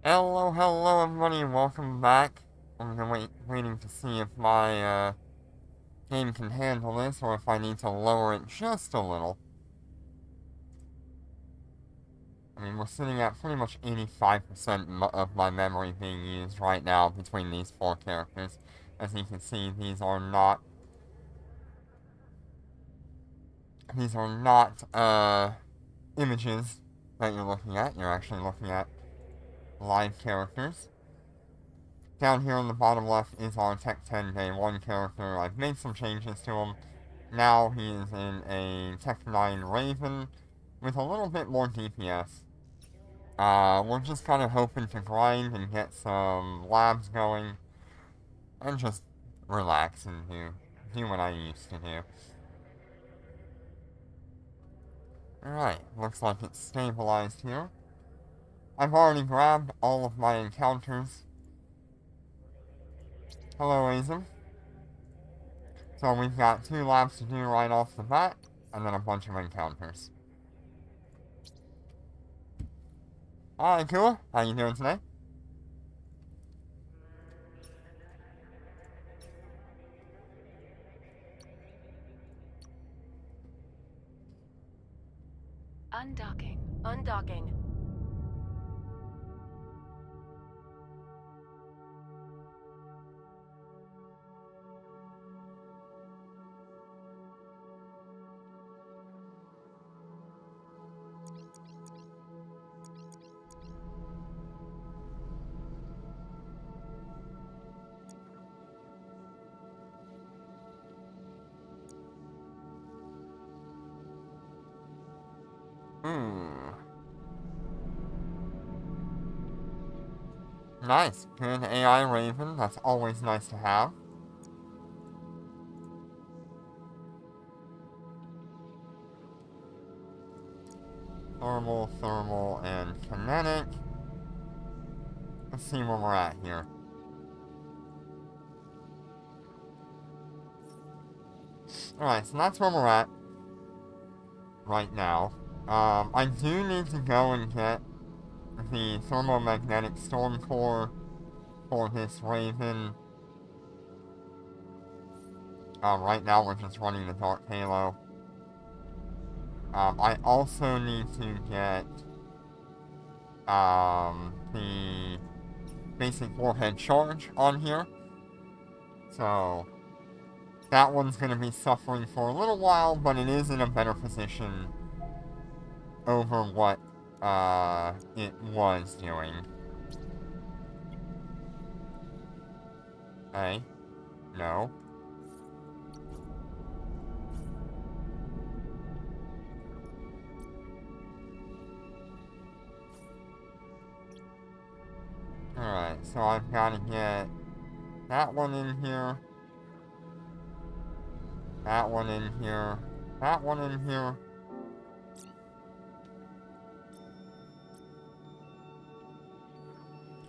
Hello, hello everybody, and welcome back. I'm waiting to see if my game can handle this or if I need to lower it just a little. I mean, we're sitting at pretty much 85% of my memory being used right now between these four characters. As you can see, these are not images that you're looking at. You're actually looking at live characters. Down here on the bottom left is our Tech 10 Day 1 character. I've made some changes to him. Now he is in a Tech 9 Raven with a little bit more DPS. We're just kind of hoping to grind and get some labs going and just relax and do what I used to do. Alright, looks like it's stabilized here. I've already grabbed all of my encounters. Hello, Azim. So we've got 2 labs to do right off the bat, and then a bunch of encounters. Hi, Kua. How you doing today? Undocking. Undocking. Nice. Good AI Raven. That's always nice to have. Thermal, and kinetic. Let's see where we're at here. Alright, so that's where we're at right now. I do need to go and get the thermomagnetic storm core for this Raven. Right now we're just running the Dark Halo. I also need to get the basic warhead charge on here. So that one's going to be suffering for a little while, but it is in a better position over what it was doing. Okay. No. Alright, so I've got to get that one in here. That one in here. That one in here.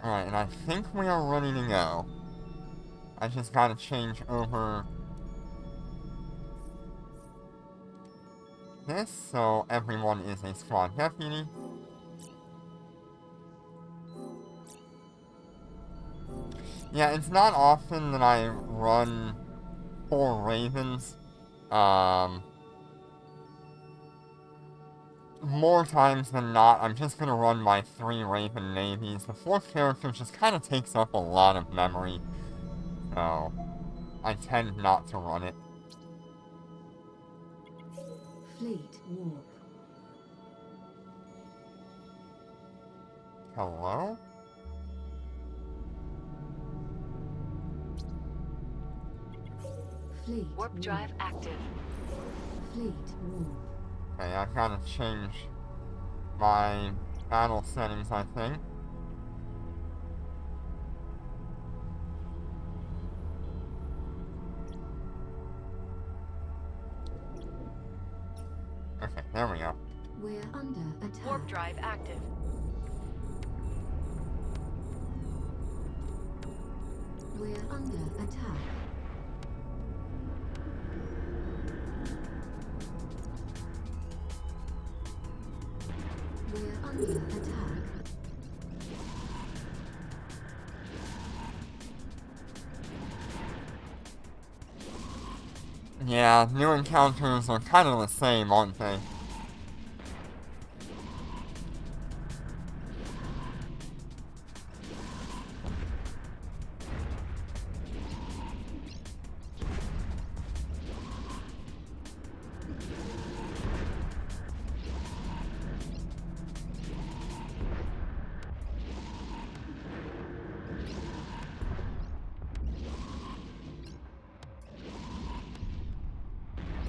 Alright, and I think we are ready to go. I just gotta change over this so everyone is a squad deputy. Yeah, it's not often that I run 4 Ravens. More times than not, I'm just gonna run my 3 Raven Navies. The 4th character just kind of takes up a lot of memory. So, I tend not to run it. Fleet warp. Hello? Fleet Warp drive active. Fleet warp. Okay, I've gotta change my battle settings, I think. Okay, there we go. We're under attack. Warp drive active. We're under attack. We're under attack. Yeah, new encounters are kind of the same, aren't they?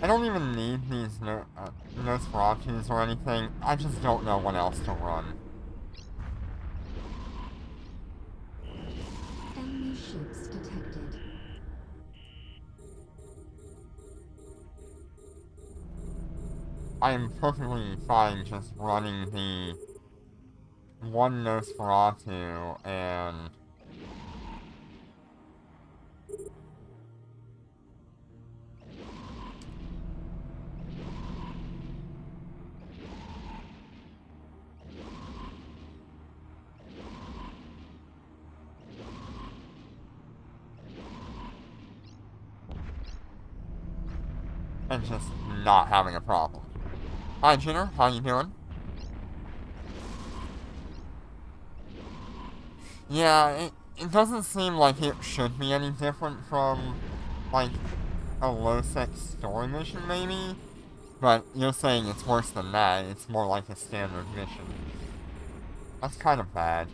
I don't even need these Nosferatus or anything. I just don't know what else to run. Enemy ships detected. I am perfectly fine just running the one Nosferatu and just not having a problem. Hi, Jenner. How you doing? Yeah, it doesn't seem like it should be any different from, like, a low-sec story mission, maybe? But you're saying it's worse than that. It's more like a standard mission. That's kind of bad.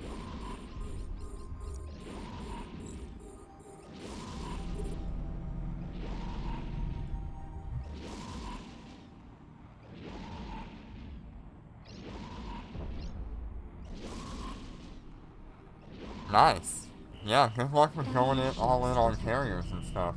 Nice. Yeah, good luck with going it all in on carriers and stuff.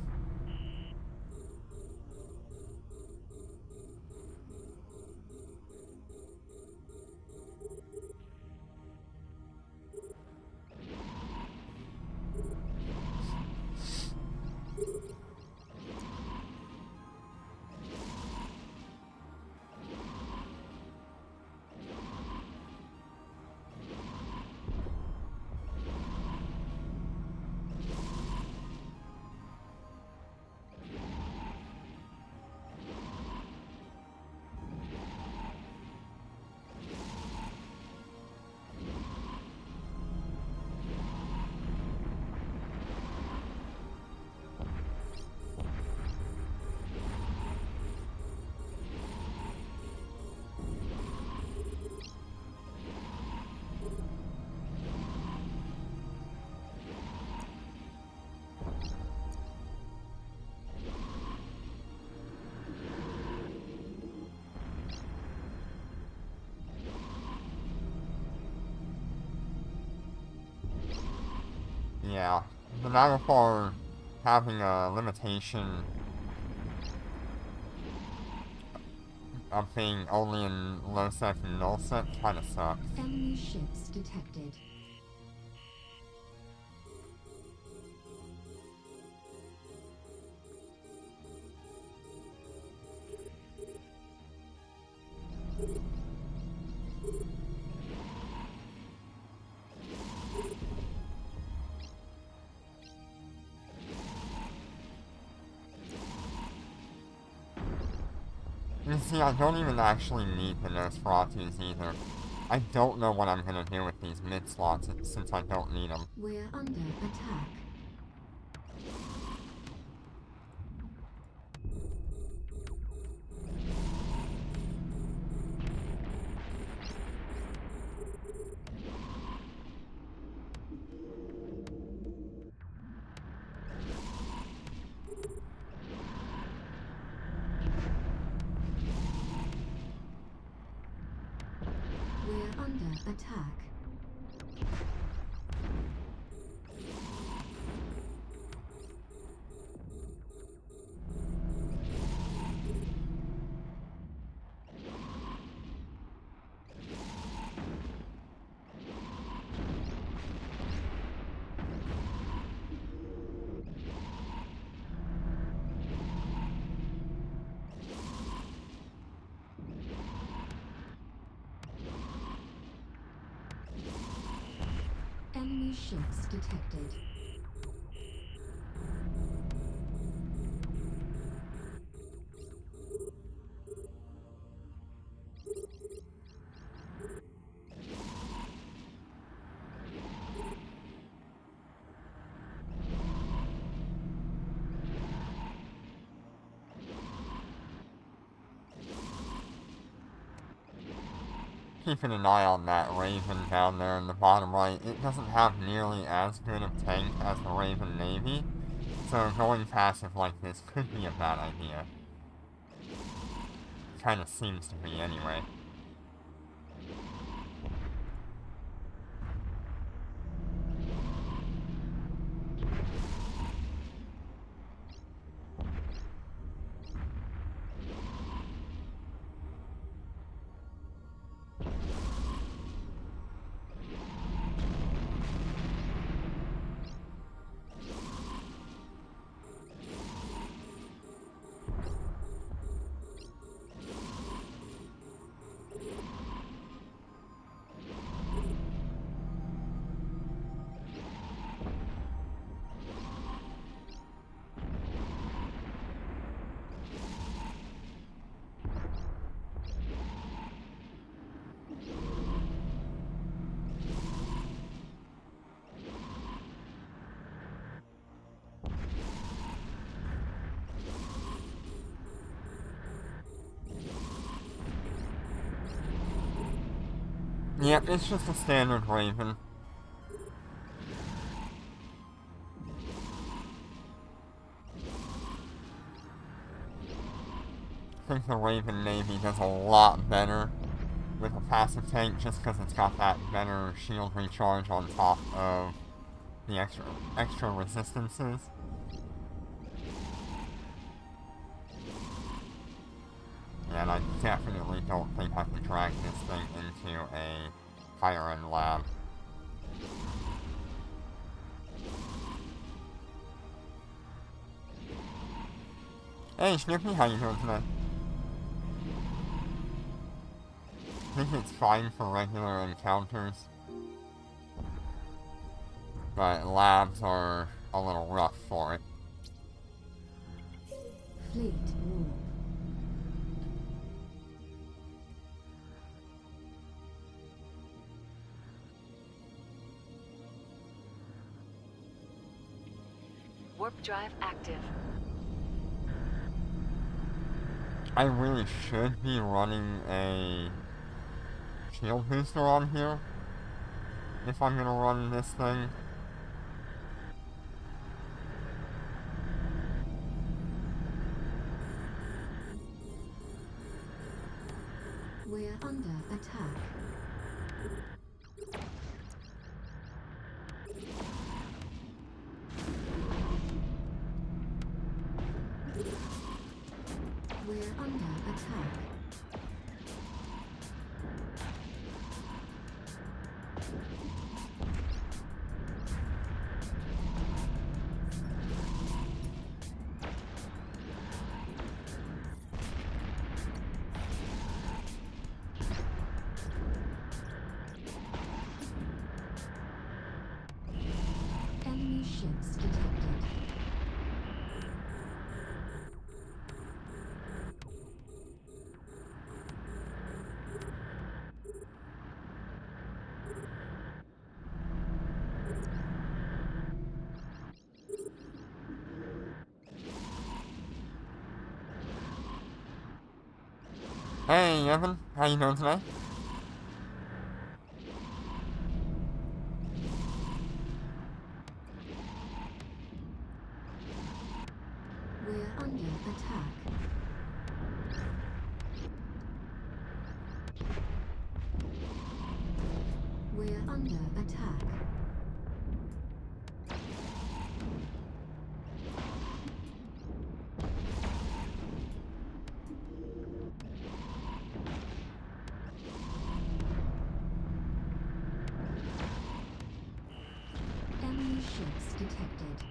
Yeah, the Naglfar having a limitation of being only in low sec and null sec kinda sucks. Enemy ships detected. You see, I don't even actually need the Nosferatus either. I don't know what I'm gonna do with these mid slots since I don't need them. We're under attack. We're under attack. Enemy ships detected. keeping an eye on that Raven down there in the bottom right. It doesn't have nearly as good of tank as the Raven Navy, so going passive like this could be a bad idea. Kinda seems to be anyway. Yep, it's just a standard Raven. I think the Raven Navy does a lot better with a passive tank just because it's got that better shield recharge on top of the extra resistances. And I definitely don't think I can drag this thing into a higher end lab. Hey Snoopy, how you doing today? I think it's fine for regular encounters, but labs are a little rough for it. Fleet warp. Warp drive active. I really should be running a shield booster on here if I'm gonna run this thing. We're under attack. We're under attack. Enemy ships detected. Hey Evan, how you doing today? We're under attack. We're under attack. Enemy ships detected.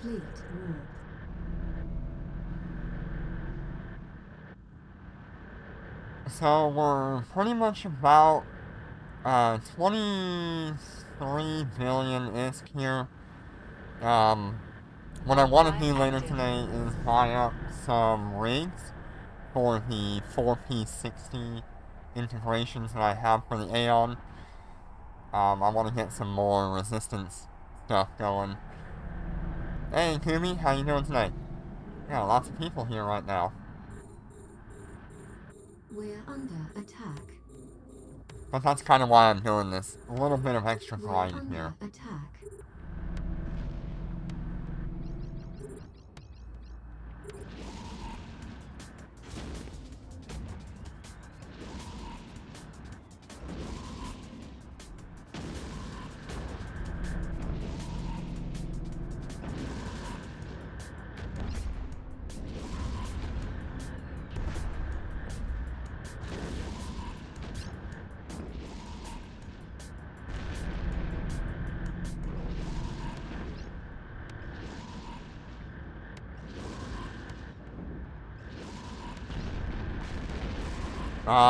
Fleet warp. So we're pretty much about 23 billion isk here. What I want to do later today is buy up some rigs for the 4P60 integrations that I have for the Aeon. I want to get some more resistance stuff going. Hey, Kubi, how you doing tonight? Yeah, lots of people here right now. We're under attack. But that's kind of why I'm doing this. A little bit of extra We're variety under here. attack.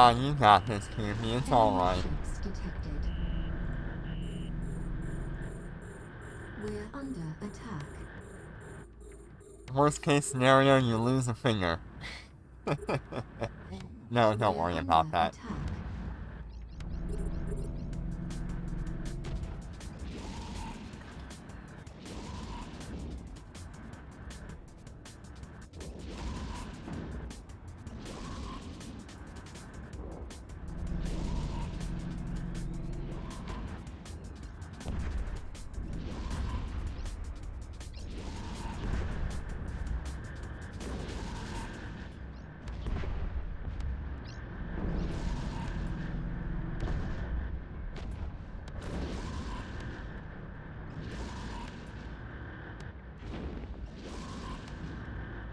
You got this, Kubi. It's alright. Ships detected. We're under attack. Worst case scenario, you lose a finger. No, don't We're worry under about that. attack.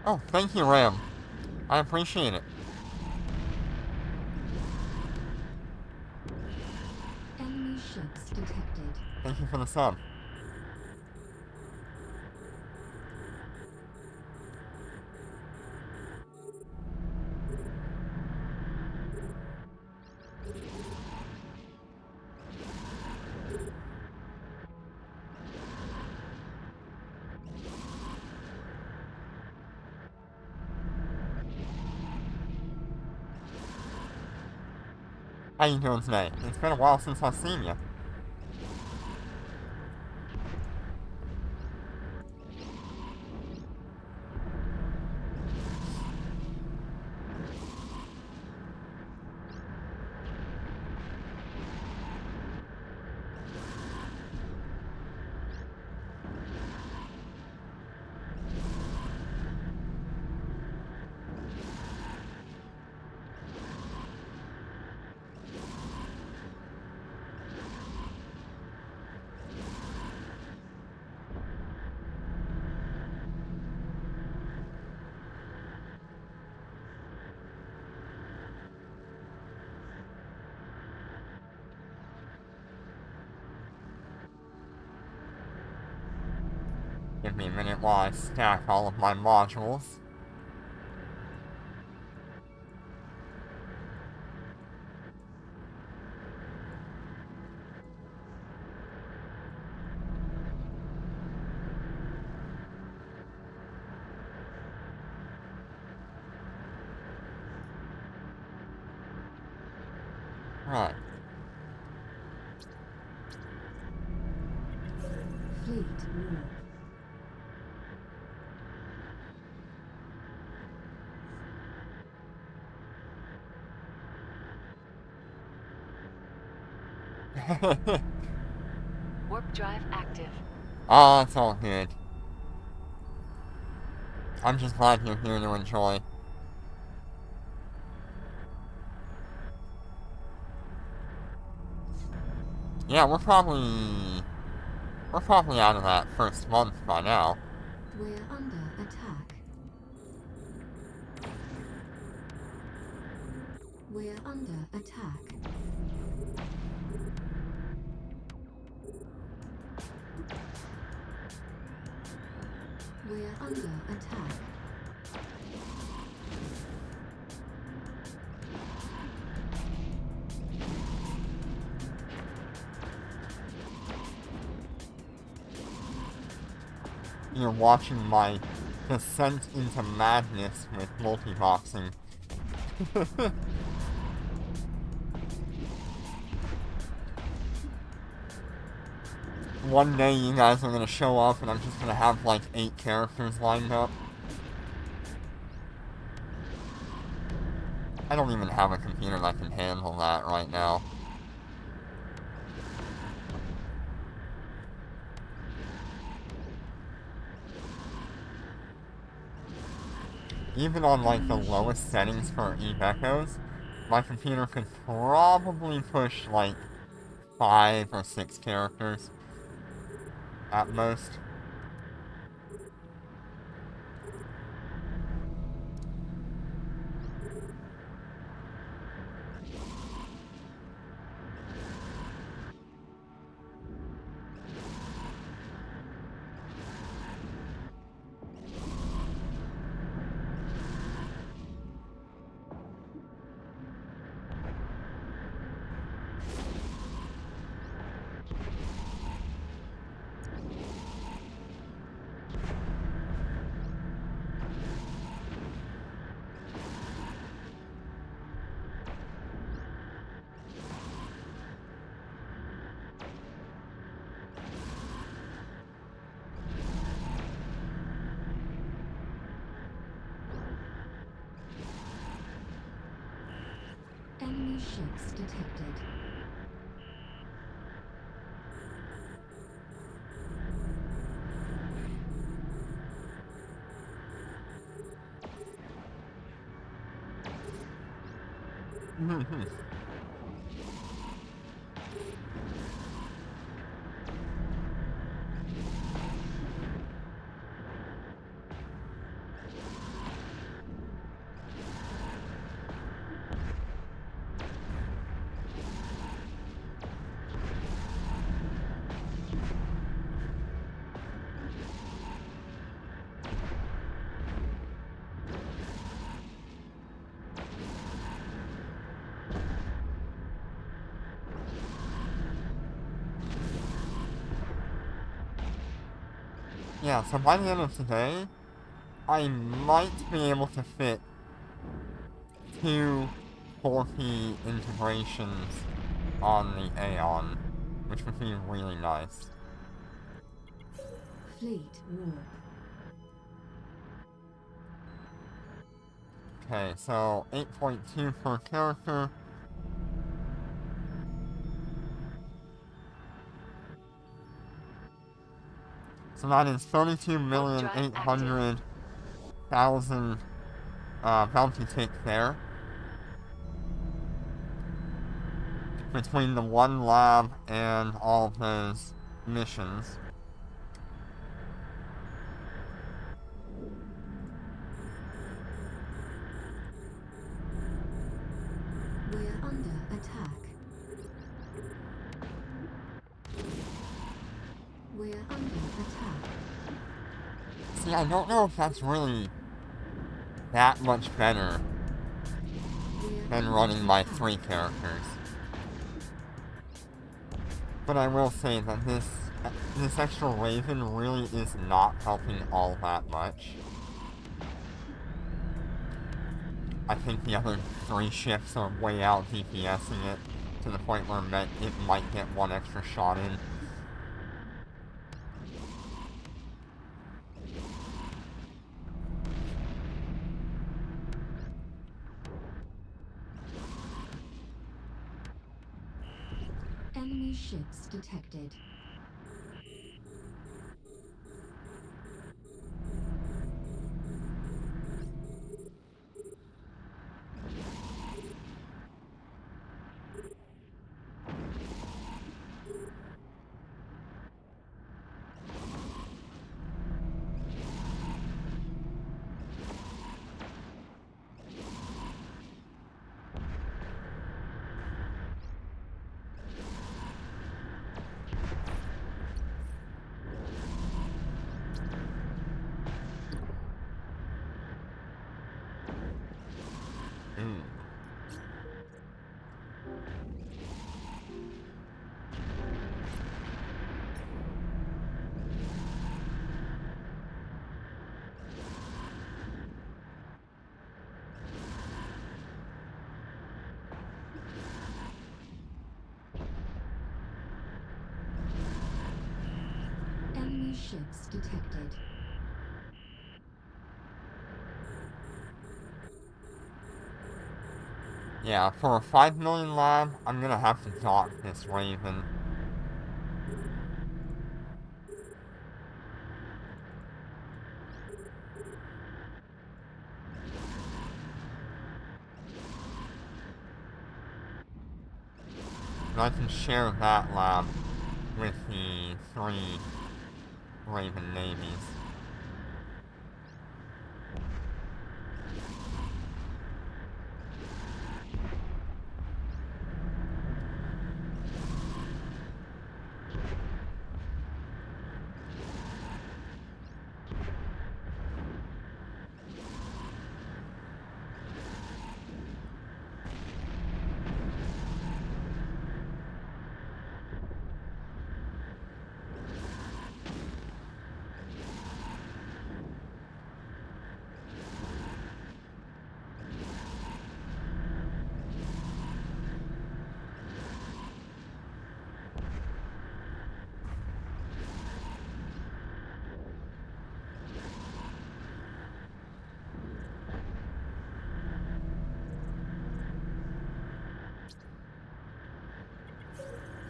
Oh, thank you, Ram. I appreciate it. Enemy ships detected. Thank you for the sub. How you doing today? It's been a while since I've seen you. Give me a minute while I stack all of my modules. Right. Fleet warp. Warp drive active. Oh, it's all good. I'm just glad you're here to enjoy. Yeah, we're probably out of that first month by now. We're under attack. We're under attack. under attack. You're watching my descent into madness with multi-boxing. One day you guys are gonna show up and I'm just gonna have like 8 characters lined up. I don't even have a computer that can handle that right now. Even on like the lowest settings for Eve Echoes, my computer could probably push like 5 or 6 characters at most. Enemy ships detected. Yeah, so by the end of today, I might be able to fit 2 40 integrations on the Aeon, which would be really nice. Fleet warp. Okay, so 8.2 per character. So that is 32,800,000 bounty take there. Between the one lab and all of those missions. We're under attack. We're under attack. See, I don't know if that's really that much better We're than under running my attack. 3 characters. But I will say that this extra Raven really is not helping all that much. I think the other 3 ships are way out DPSing it to the point where it might get 1 extra shot in. Enemy ships detected. ships detected. Yeah, for a 5 million lab, I'm gonna have to dock this Raven. And I can share that lab with the 3 Raven navies.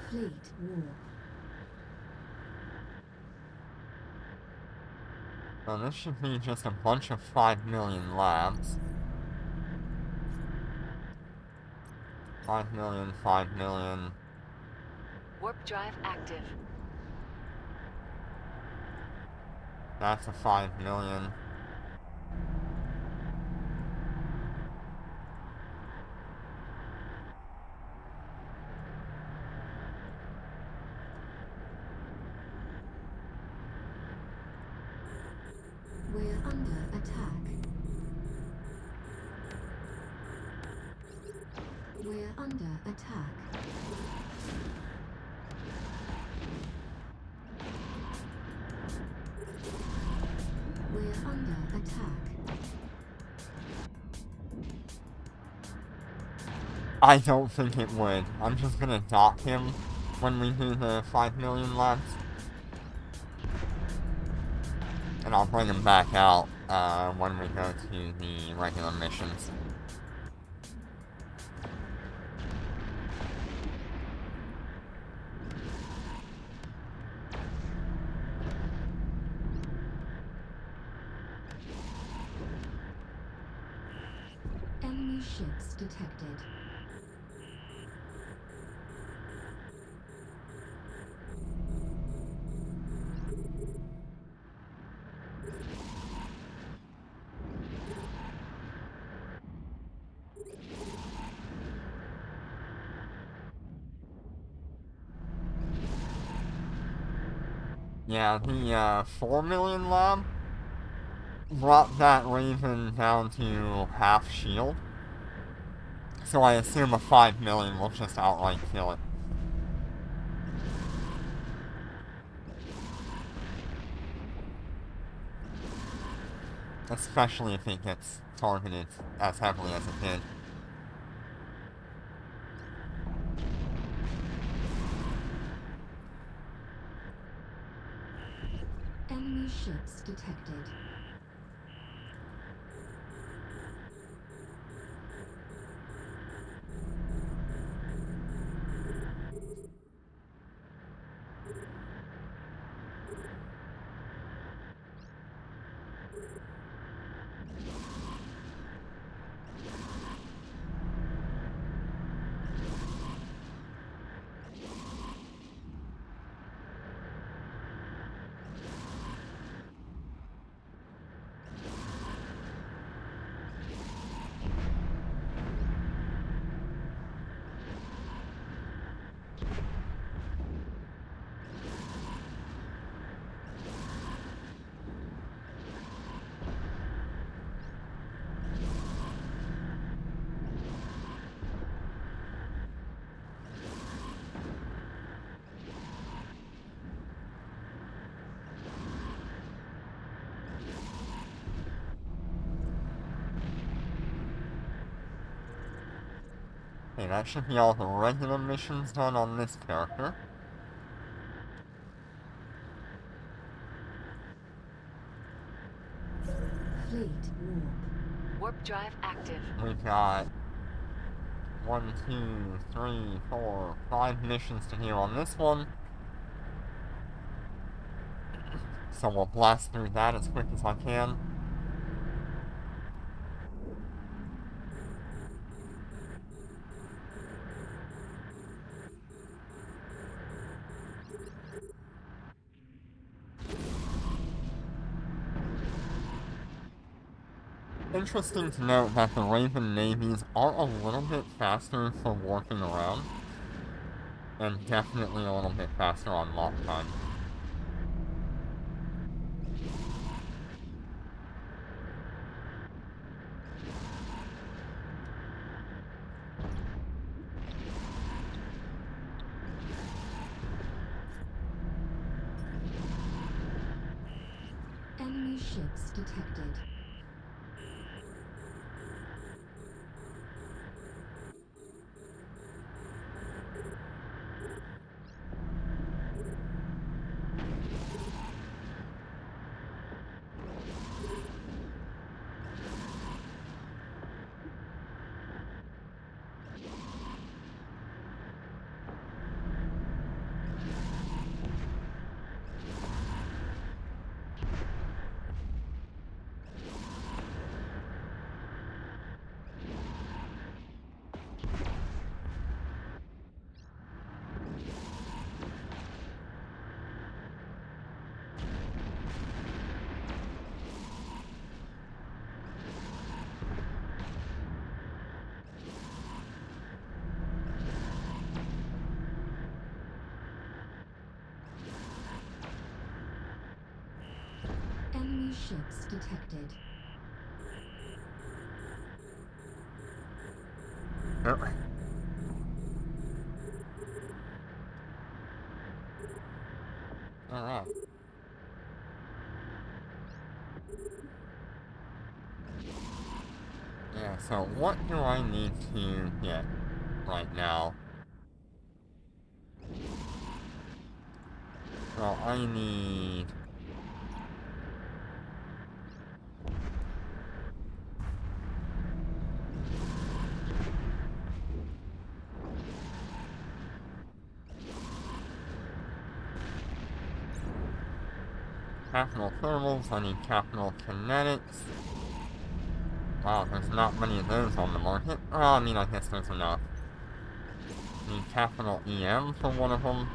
Fleet warp. So this should be just a bunch of 5 million labs. 5 million, 5 million. Warp drive active. That's a 5 million. We're under attack. We're under attack. We're under attack. I don't think it would. I'm just gonna dock him when we do the 5 million labs. And I'll bring him back out when we go to the regular missions. Enemy ships detected. Yeah, the 4 million lab brought that Raven down to half shield. So I assume a 5 million will just outright kill it. Especially if it gets targeted as heavily as it did. Enemy ships detected. Okay, that should be all the regular missions done on this character. Fleet warp. Warp drive active. We've got 1, 2, 3, 4, 5 missions to do on this one. So we'll blast through that as quick as I can. Interesting to note that the Raven navies are a little bit faster for warping around, and definitely a little bit faster on lock time. Enemy ships detected. Enemy ships detected. Yep. Alright. Yeah, so what do I need to get right now? Well, I need... capital thermals, I need capital kinetics. Wow, there's not many of those on the market. Oh, I mean, I guess there's enough. Need capital EM for one of them.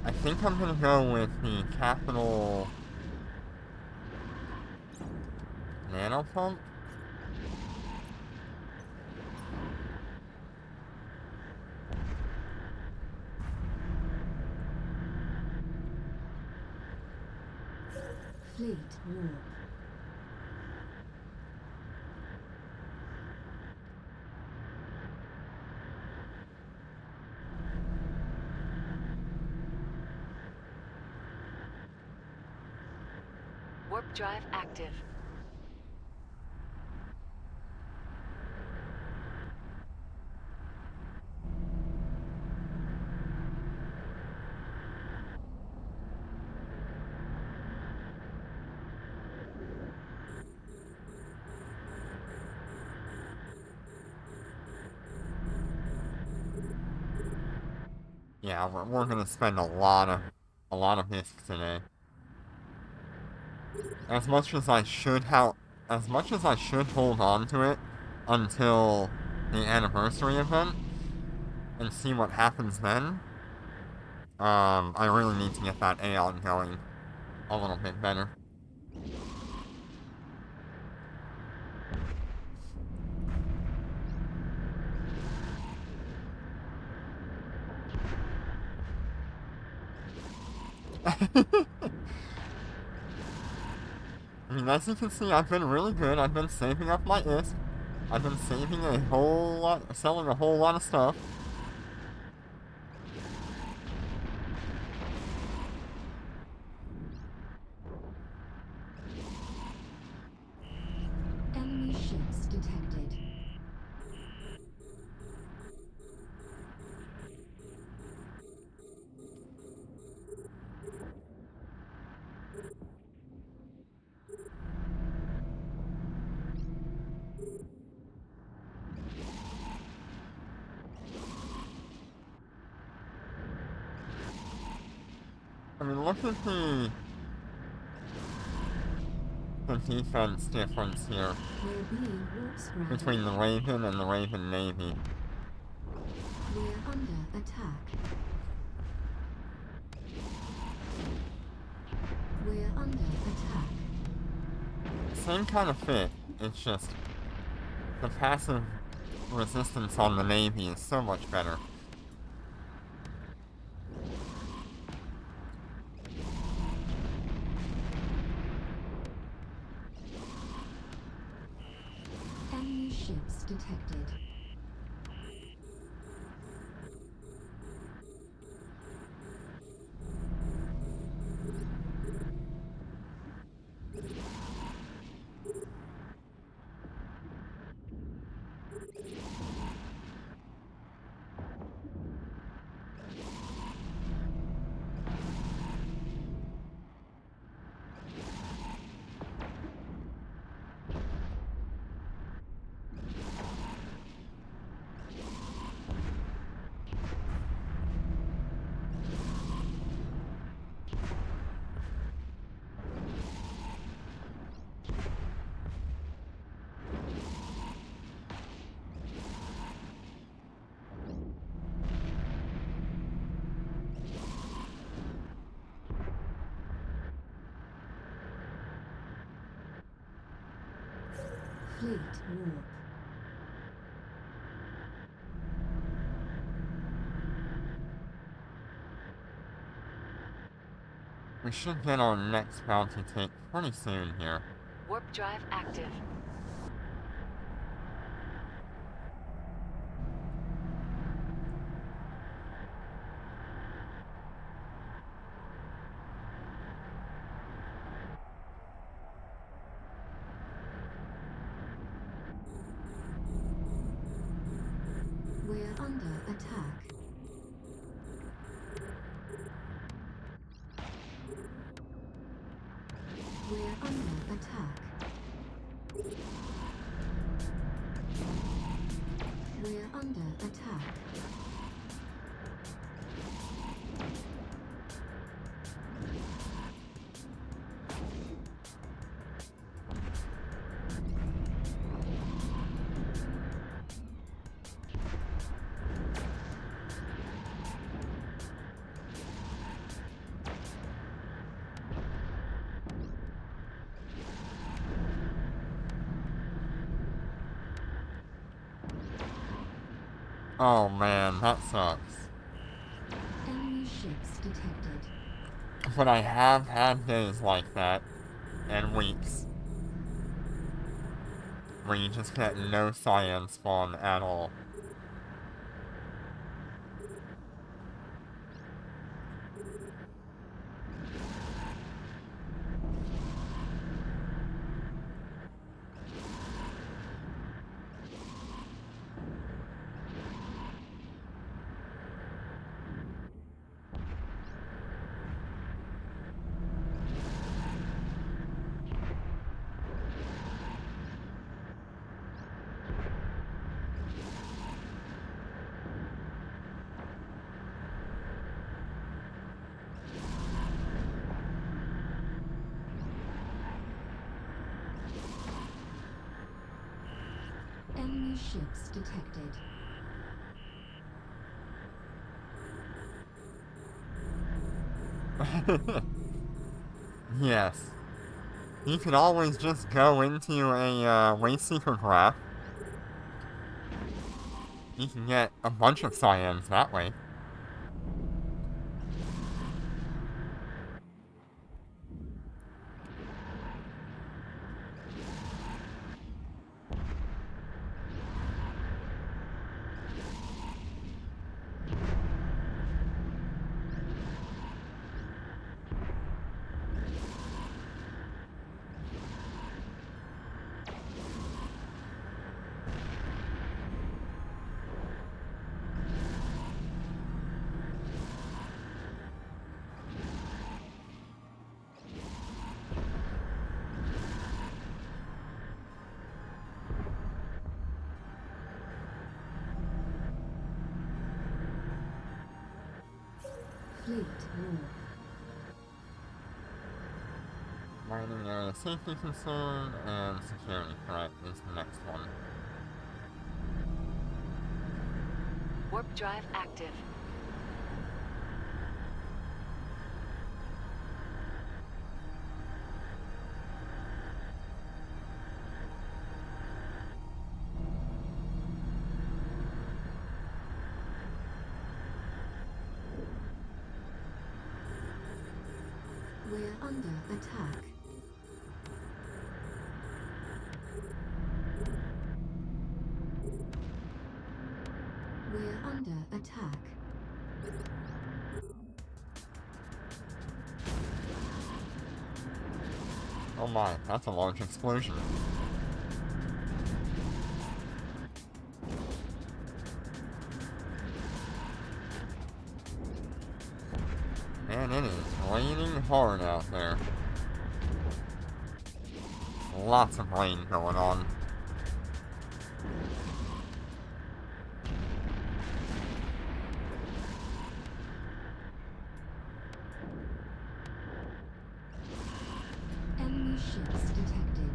I think I'm gonna go with the capital nanopump. Fleet warp. Warp drive active. Yeah, we're gonna spend a lot of discs today. As much as I should hold on to it until the anniversary event and see what happens then, I really need to get that Aeon going a little bit better. I mean, as you can see, I've been really good. I've been saving up my ISK. I've been saving a whole lot, selling a whole lot of stuff. Enemy ships detected. mean, look at the defense difference here We're being warp scrambled. between the Raven and the Raven Navy. We're under attack. We're under attack. Same kind of fit, it's just the passive resistance on the Navy is so much better. Enemy ships detected. Fleet warp. We should get our next bounty take pretty soon here. Warp drive active. We're under attack. We're under attack. We're under attack. Oh man, that sucks. Enemy ships detected. But I have had days like that, and weeks, where you just get no cyan spawn at all. Enemy ships detected. Yes. You can always just go into a Wayseeker graph. You can get a bunch of cyans that way. Fleet warp. Mining area safety concern and security threat is the next one. Warp drive active. We're under attack. We're under attack. Oh my, that's a large explosion. And it is raining hard out there. Lots of rain going on. Enemy ships detected.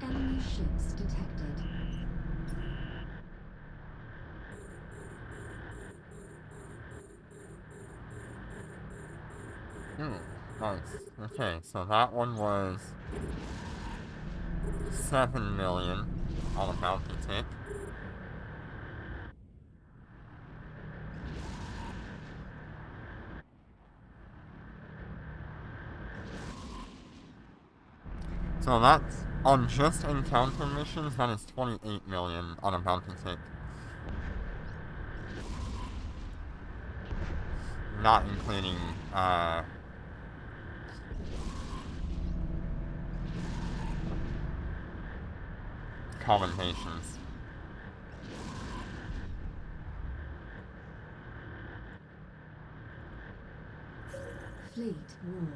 Enemy ships detected. Nice. Okay, so that one was 7 million on a bounty tick. So that's on just encounter missions, that is 28 million on a bounty tick. Not including, commendations. Fleet warp.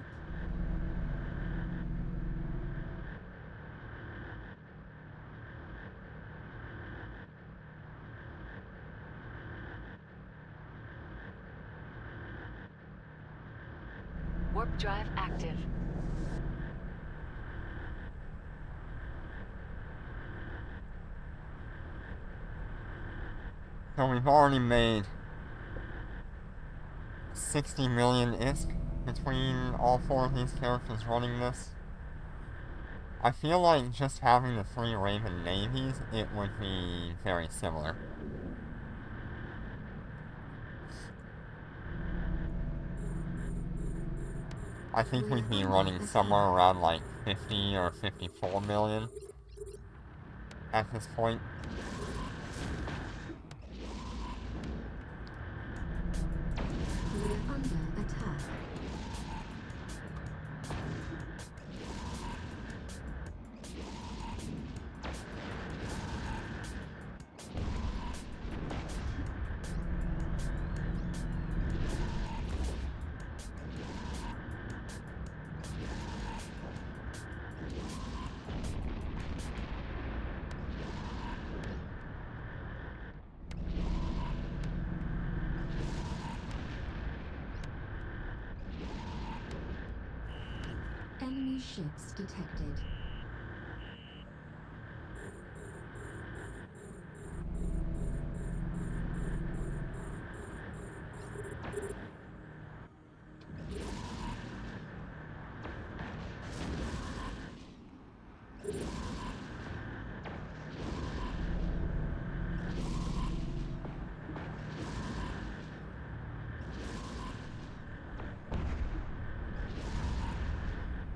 Warp drive active. So we've already made 60 million ISK between all four of these characters running this. I feel like just having the 3 Raven navies, it would be very similar. I think we'd be running somewhere around like 50 or 54 million at this point. We're under attack. Enemy ships detected.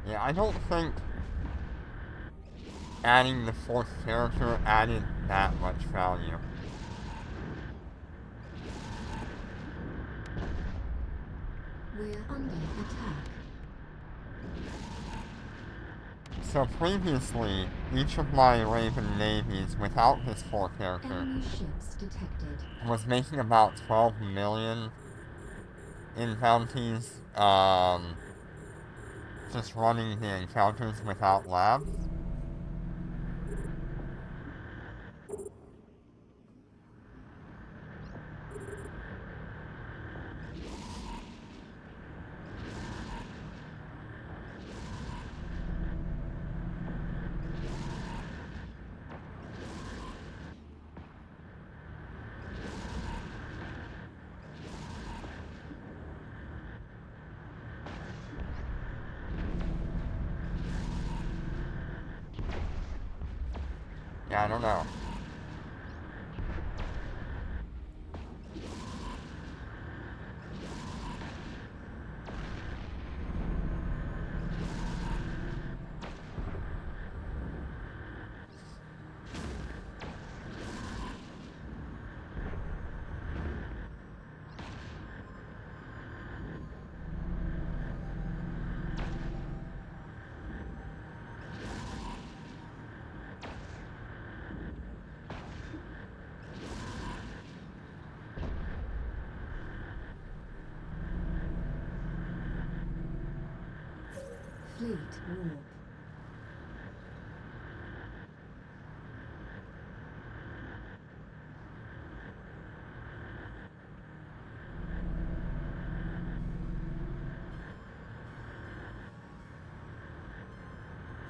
Yeah, I don't think adding the fourth character added that much value. We're under attack. So previously, each of my Raven navies without this fourth character Enemy ships detected. was making about 12 million in bounties, just running the encounters without labs. Yeah, I don't know. Fleet warp.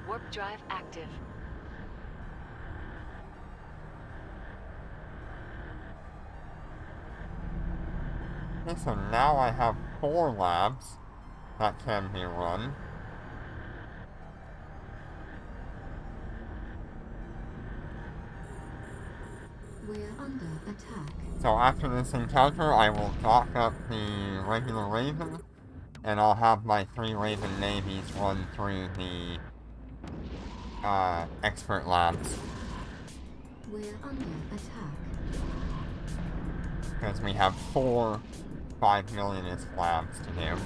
Warp drive active. Okay, so now I have 4 labs that can be run. We're under attack. So after this encounter, I will dock up the regular Raven, and I'll have my 3 Raven navies run through the expert labs, We're under attack. because we have 4 5 millionist labs to do.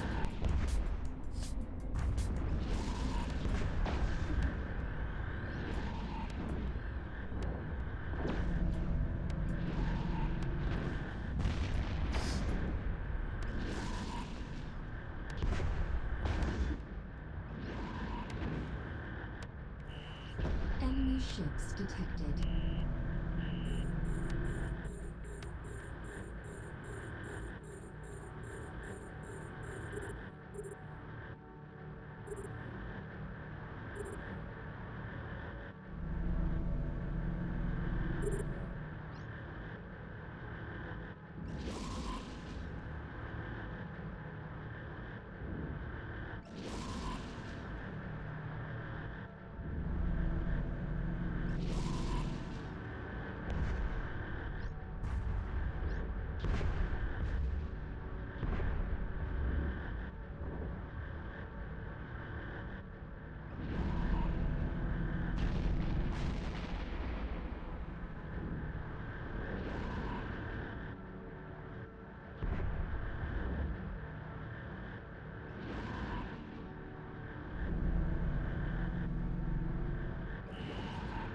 Enemy ships detected.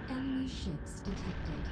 Enemy ships detected.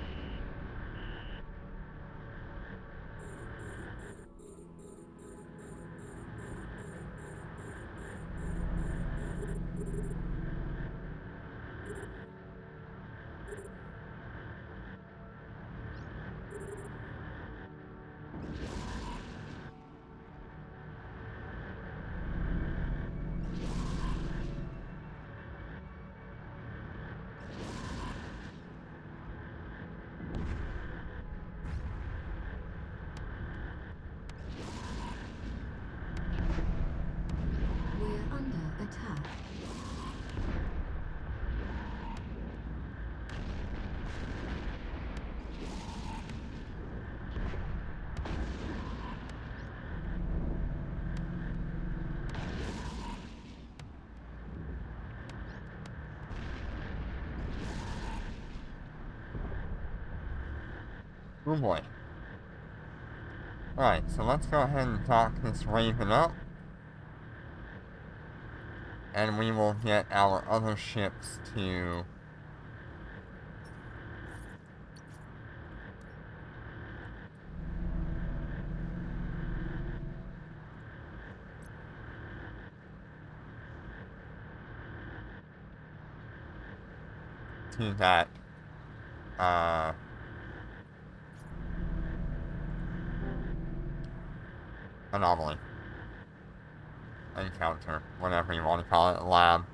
Oh boy. Alright, so let's go ahead and dock this Raven up. And we will get our other ships to... to that, anomaly. Encounter, whatever you want to call it, lab.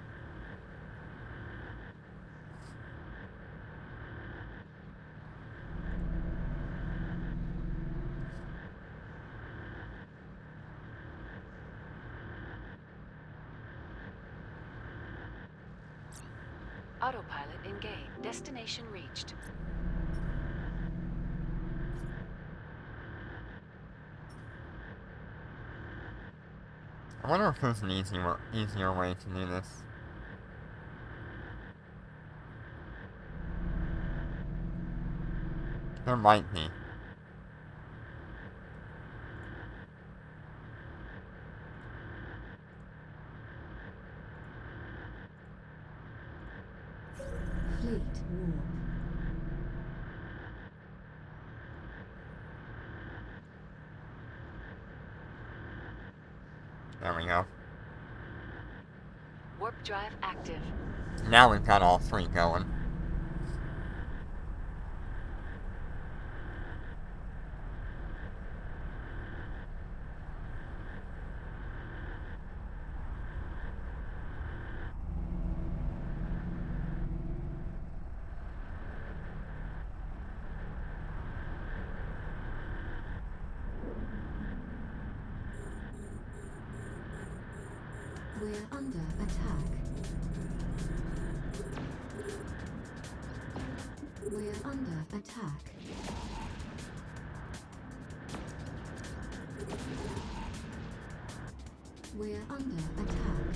Autopilot engaged. Destination reached. I wonder if there's an easier way to do this. There might be. Fleet warp. There we go. Warp drive active. Now we've got all three going. We're under attack. We're under attack. We're under attack.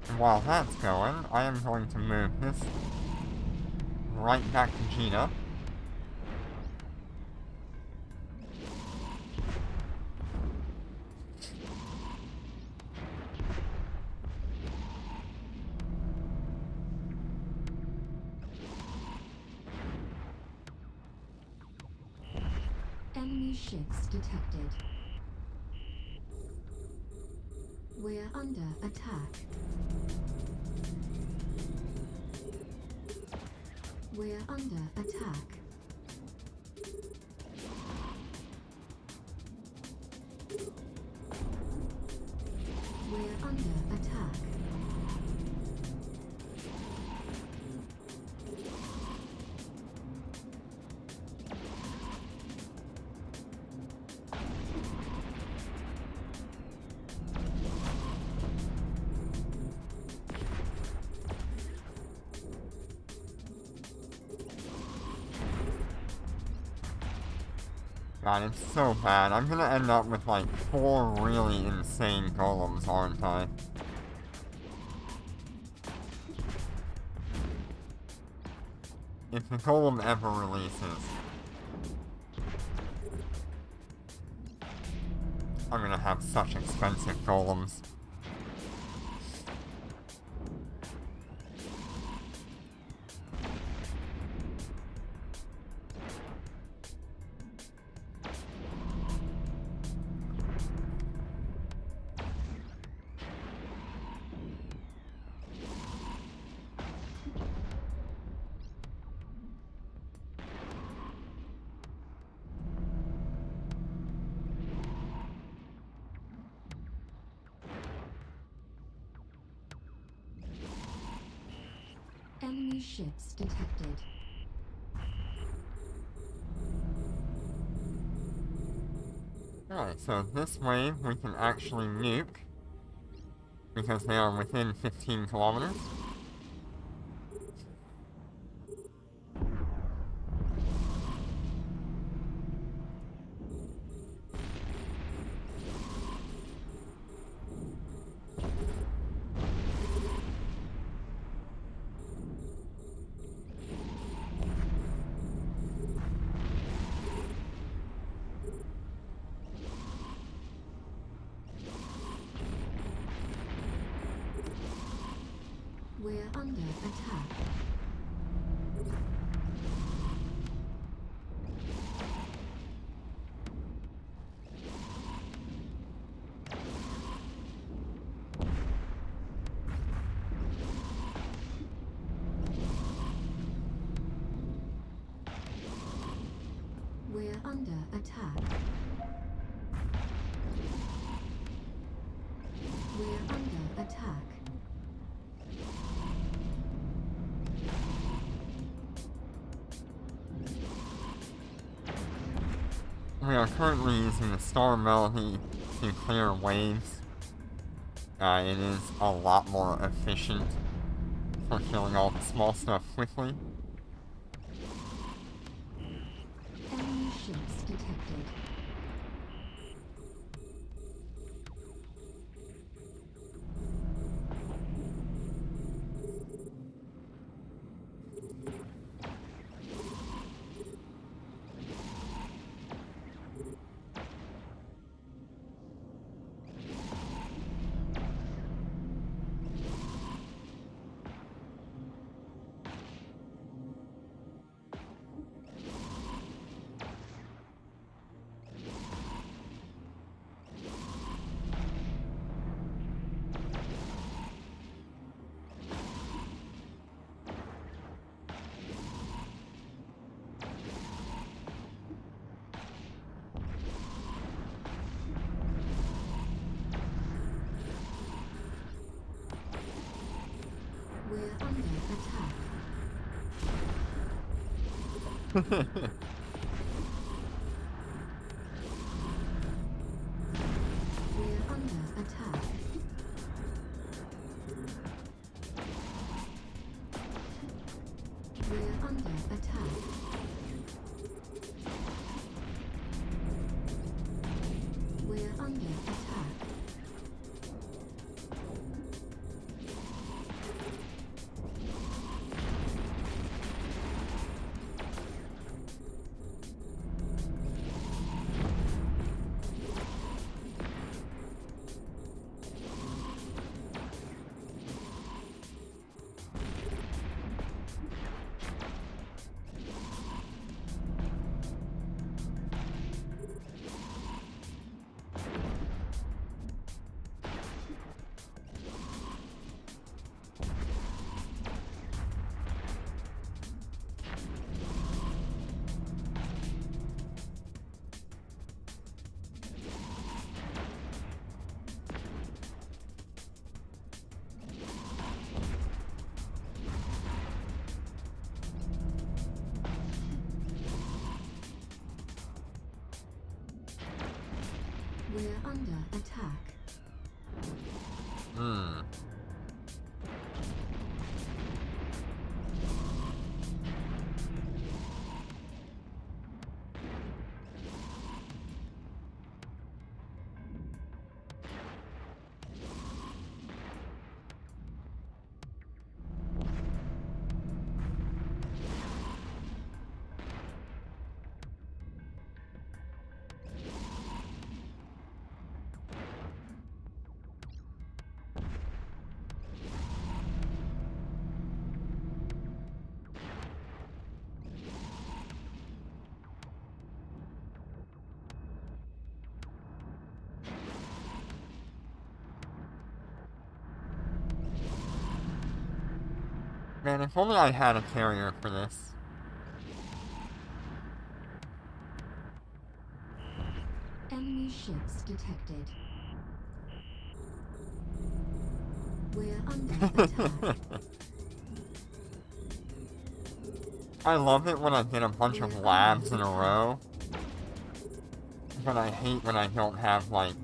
And while that's going, I am going to move this right back to Gina. Enemy ships detected. We're under attack. We're under attack. We're under attack. God, it's so bad. I'm gonna end up with like 4 really insane golems, aren't I? If the golem ever releases, I'm gonna have such expensive golems. ships detected. Alright, so this way we can actually nuke, because they are within 15 kilometers. We're under attack. We're under attack. We're under attack. We are currently using the Star Melody to clear waves. It is a lot more efficient for killing all the small stuff quickly. Enemy ships detected. We're under attack. We're under attack. We're under attack. We're under attack. We're under attack. Hmm. Man, if only I had a carrier for this. Enemy ships detected. We're under attack. I love it when I get a bunch of labs in a row, but I hate when I don't have, like,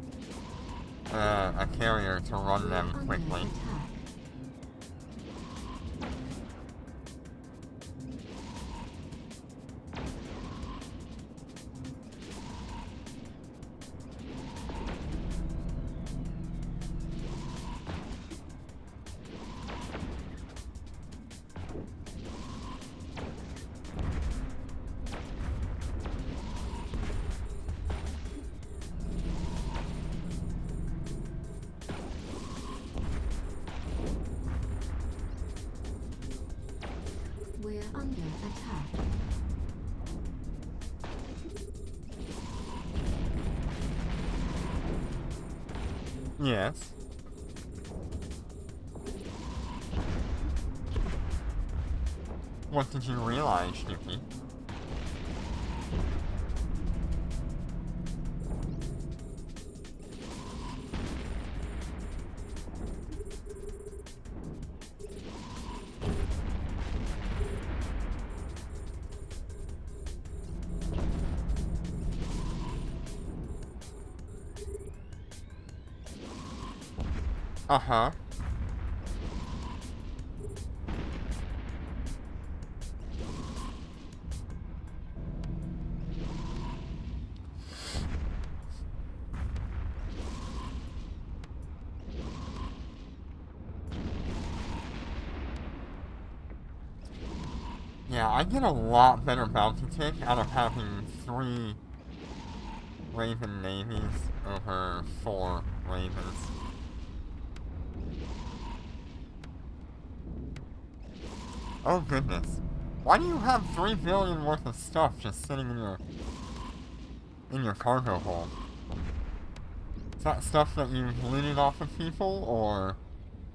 a carrier to run them Under quickly. attack. We're under attack. Yes. What did you realize, Snoopy? Uh-huh. Yeah, I get a lot better bounty tick out of having 3 Raven navies over 4 ravens. Oh goodness. Why do you have 3 billion worth of stuff just sitting in your cargo hold? Is that stuff that you've looted off of people, or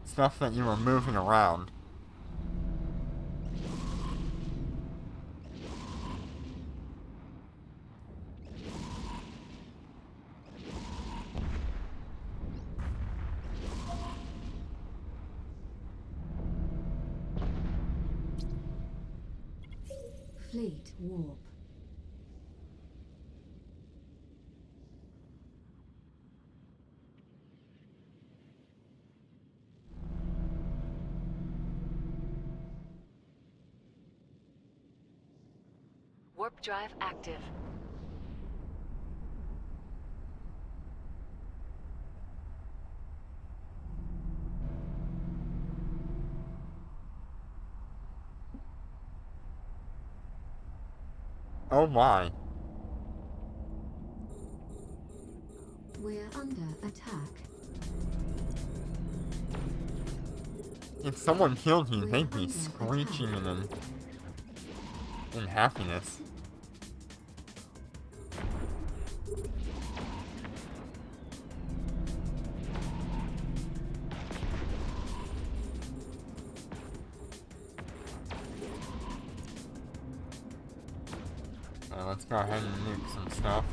stuff that you were moving around? Fleet warp. Warp drive active. Oh my. We're under attack. If someone killed you, We're they'd be under screeching attack. in happiness. Let's go ahead and nuke some stuff.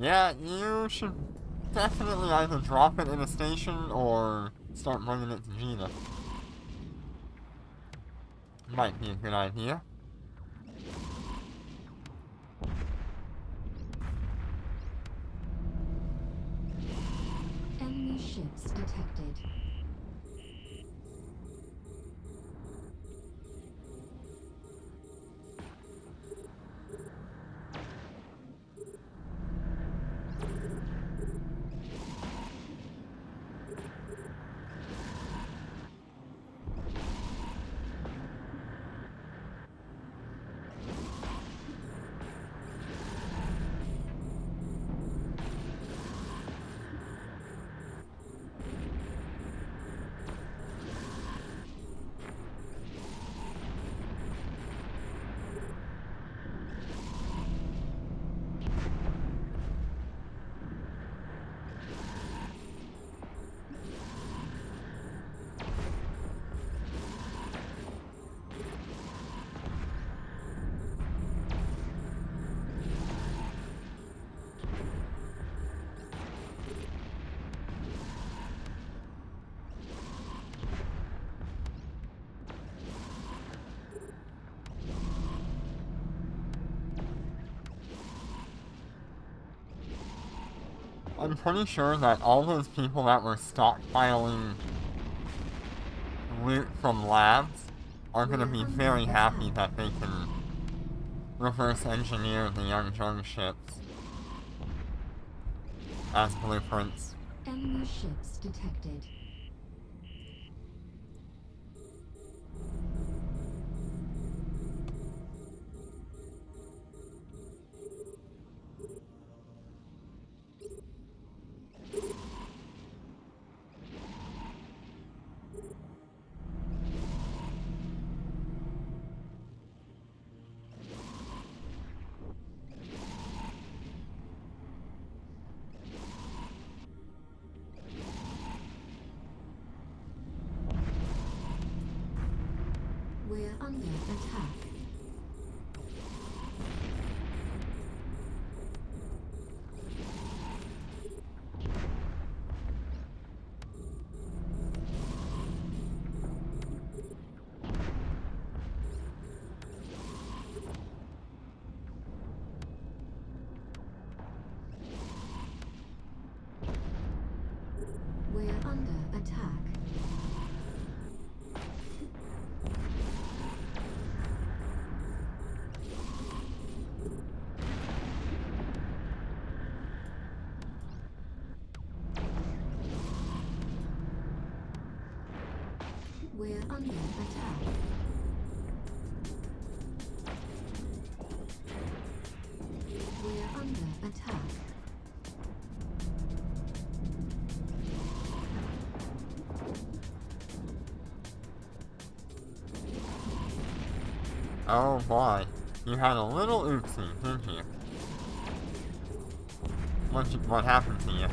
Yeah, you should definitely either drop it in a station or start bringing it to Gina. Might be a good idea. Enemy ships detected. I'm pretty sure that all those people that were stockpiling loot from labs are going to be very happy that they can reverse engineer the Young Jung ships as blueprints. Enemy ships detected. We're under attack. We're under attack. We're under attack. We're under attack. Oh boy, you had a little oopsie, didn't you? What happened to you?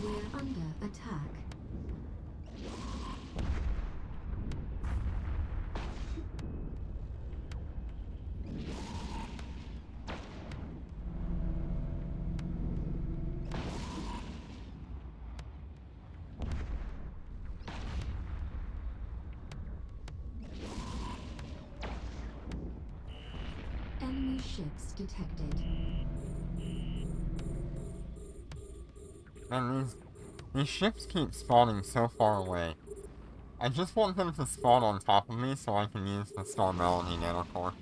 We're under attack. Enemy ships detected. And these ships keep spawning so far away. I just want them to spawn on top of me so I can use the Star Melody nanocore.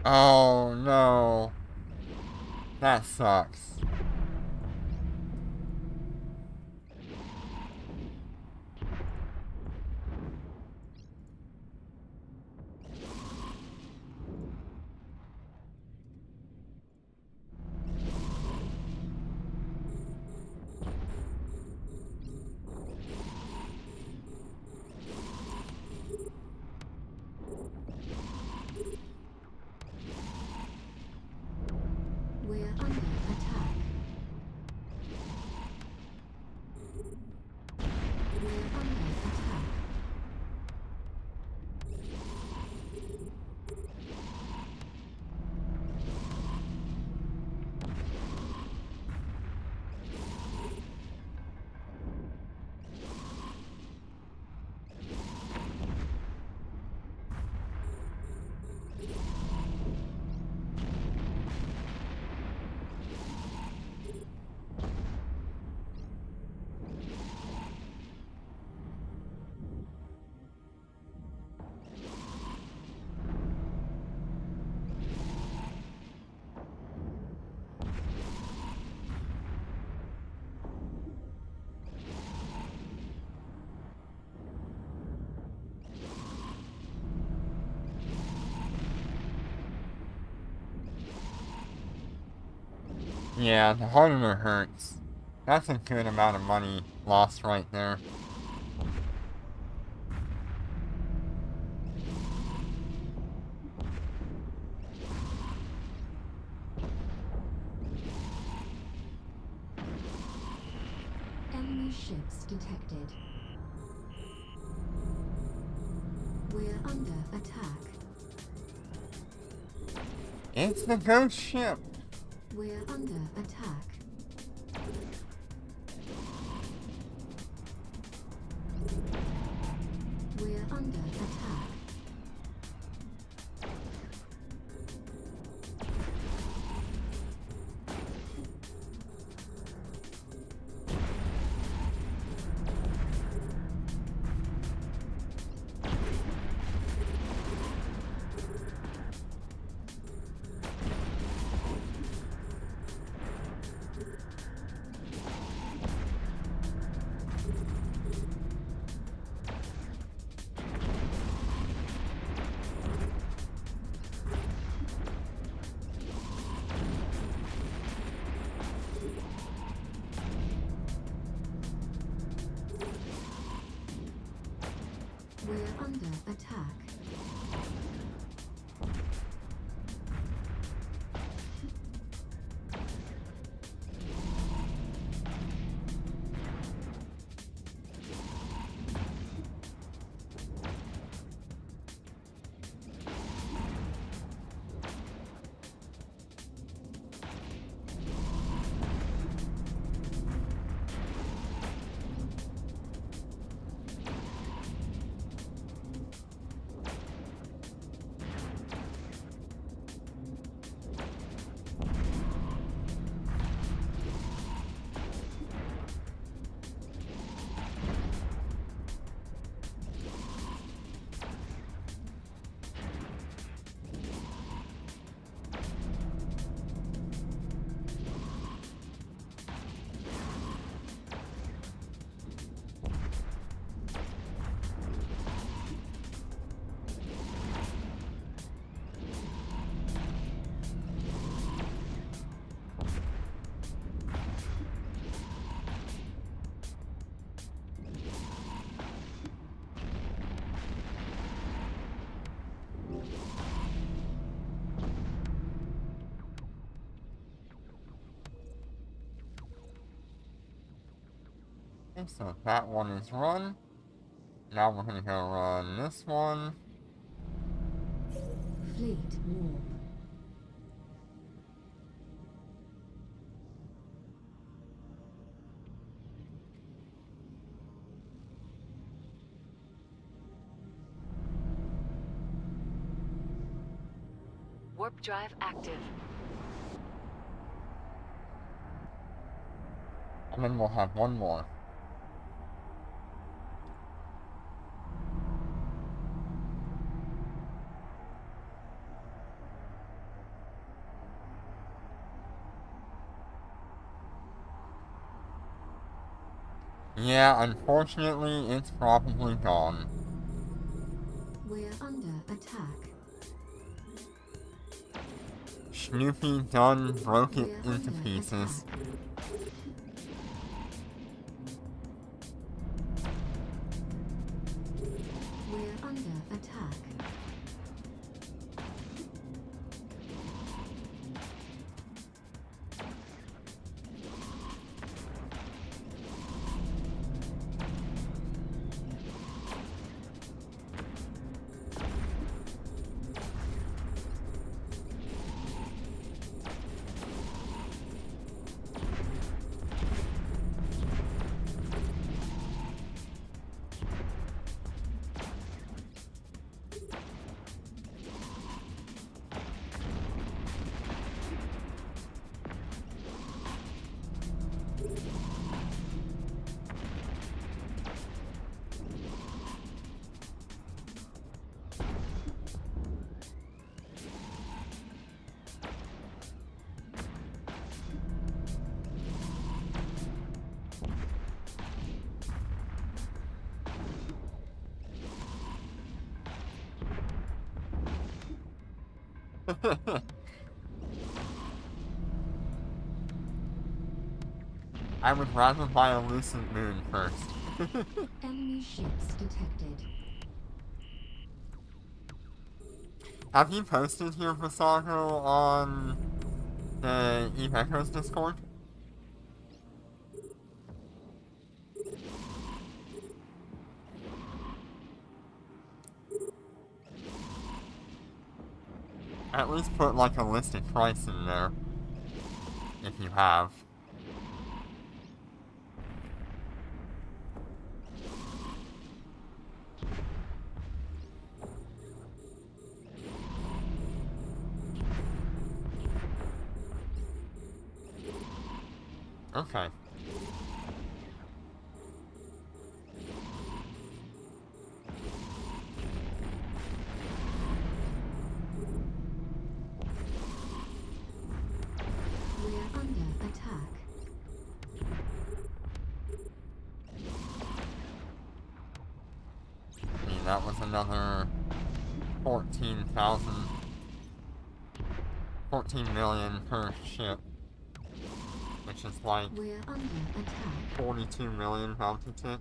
Oh no. That sucks. We're under attack. We're under attack. Yeah, the hardener hurts. That's a good amount of money lost right there. Enemy ships detected. We're under attack. It's the ghost ship! We're under attack. We're under attack. We're under attack. Okay, so that one is run. Now we're gonna go run this one. Fleet warp. Warp drive active. And then we'll have one more. Yeah, unfortunately, it's probably gone. We're under attack. Snoopy done broke it We're into under pieces. attack. We're under attack. I would rather buy a Lucent Moon first. Enemy ships detected. Have you posted here, Visago, on the Eve Echoes Discord? At least put like a listed price in there, if you have. Okay. We're under attack. I mean, that was another 14,000, 14 million per ship, which is like We're under attack. 42 million bounty tick.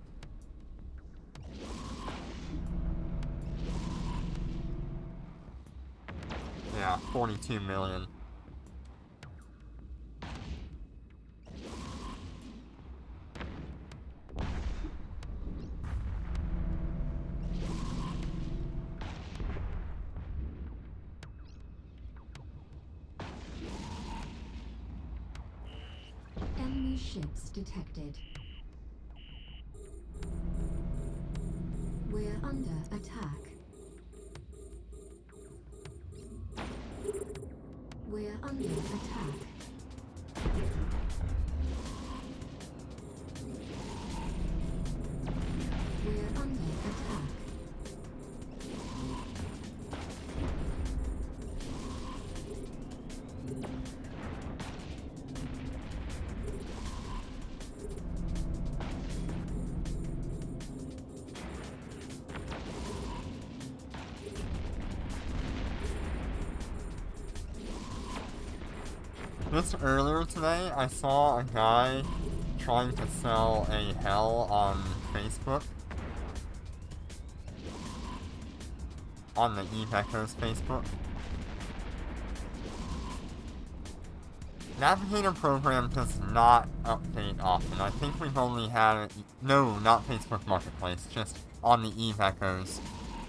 Yeah, 42 million. Enemy ships detected. We're under attack. We're under attack. We're under attack. Just earlier today, I saw a guy trying to sell a hell on Facebook. On the Eve Echoes Facebook. Navigator program does not update often. I think we've only had it. No, not Facebook Marketplace, just on the Eve Echoes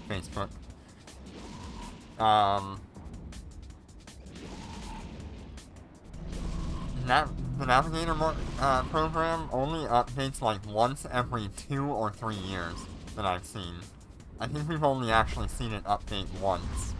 Facebook. The Navigator program only updates like once every 2 or 3 years that I've seen. I think we've only actually seen it update once.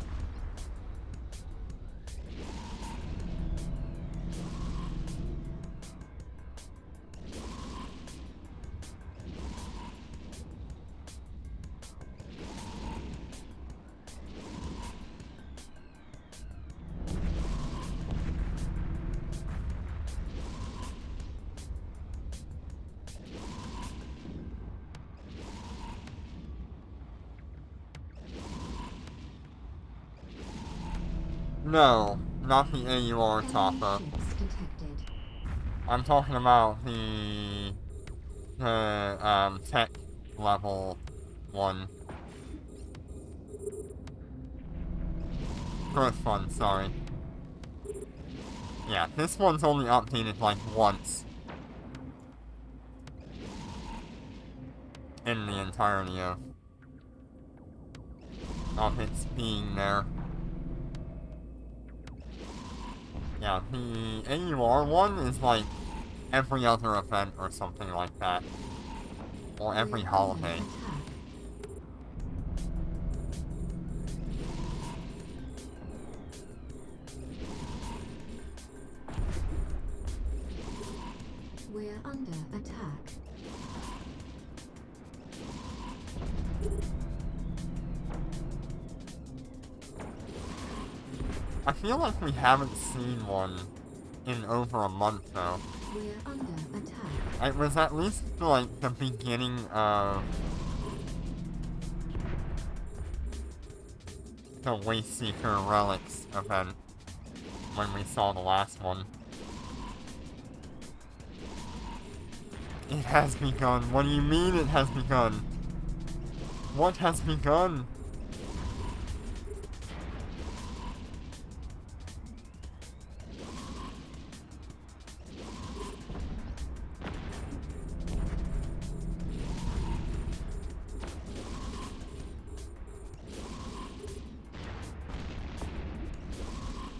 No, not the AUR Enemy top-up. ships detected. I'm talking about the tech level one. Growth fund, sorry. Yeah, this one's only updated like once. In the entirety of its being there. Yeah, the AUR one is like every other event or something like that. Or every We're holiday. under attack. We're under attack. I feel like we haven't seen one in over a month though. We're under attack. It was at least like the beginning of the Wasteseeker Relics event when we saw the last one. It has begun. What do you mean it has begun? What has begun?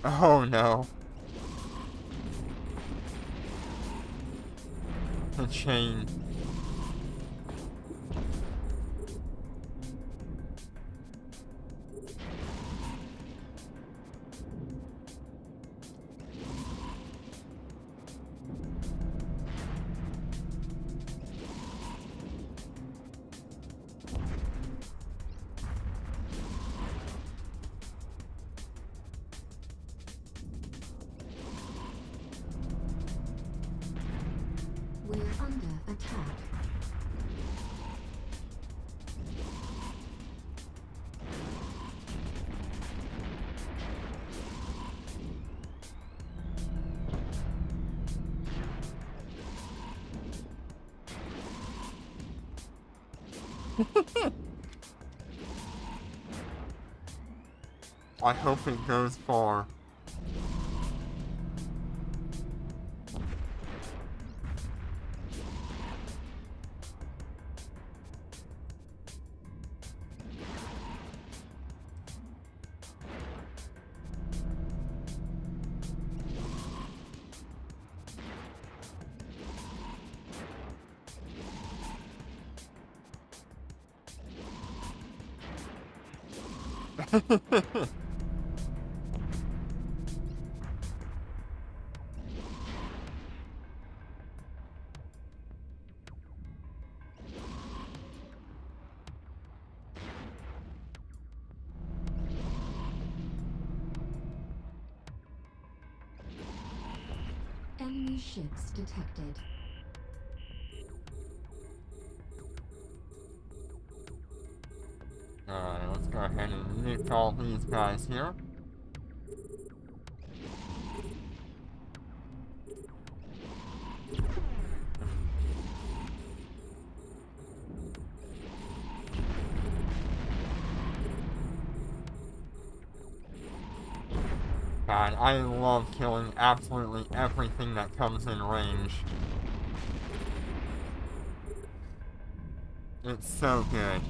Oh no. The chain. We're under attack. I hope it goes far. Enemy ships detected. Alright, let's go ahead and nuke all these guys here. God, I love killing absolutely everything that comes in range. It's so good.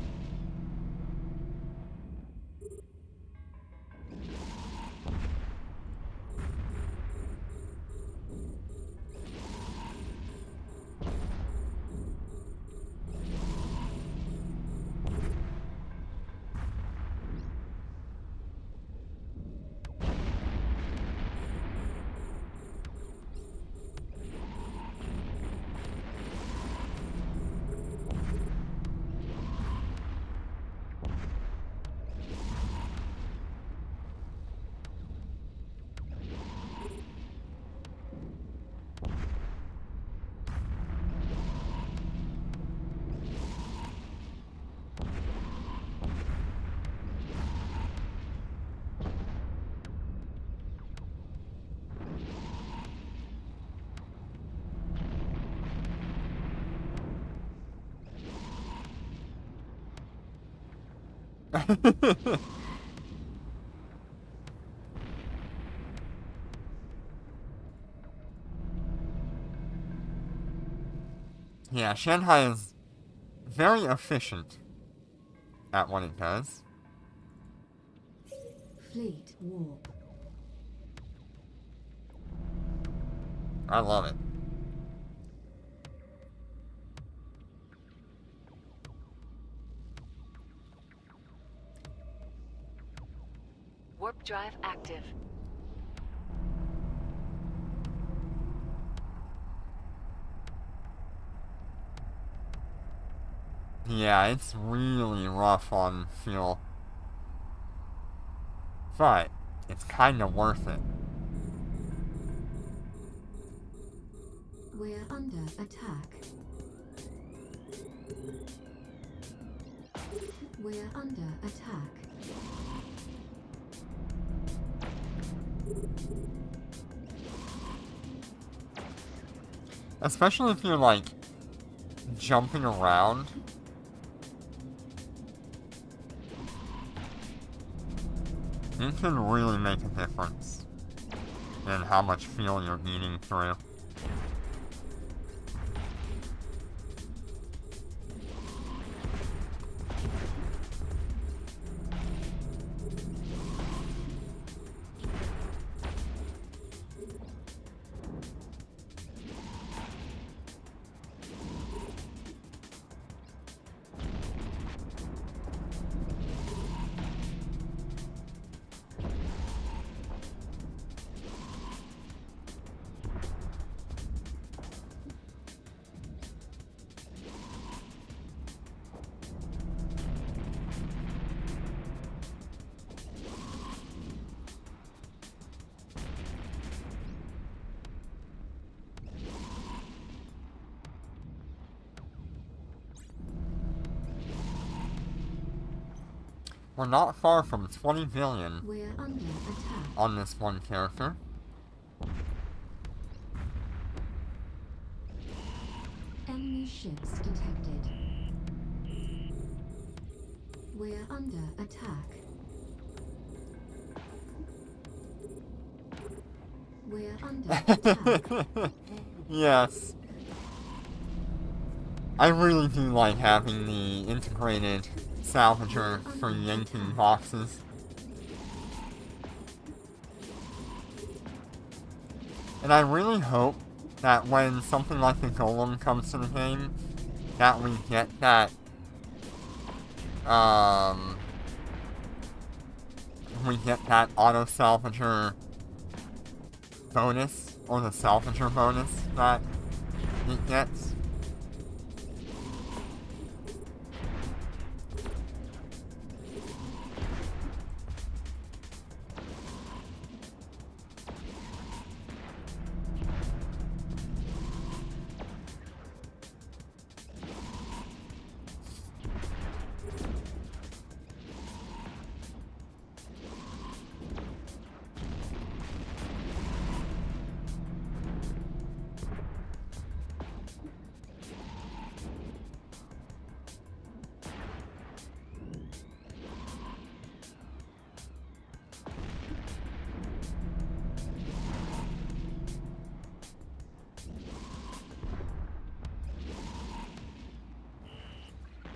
Yeah, Shanghai is very efficient at what it does. Fleet warp. I love it. Warp drive active. Yeah, it's really rough on fuel. But it's kind of worth it. We're under attack. We're under attack. Especially if you're like jumping around. It can really make a difference in how much fuel you're eating through. We're not far from 20 billion We're under attack. on this one character. Enemy ships detected. We're under attack. We're under attack. Yes. I really do like having the integrated salvager for yanking boxes. And I really hope that when something like the Golem comes to the game, that we get that, auto salvager bonus, or the salvager bonus that it gets.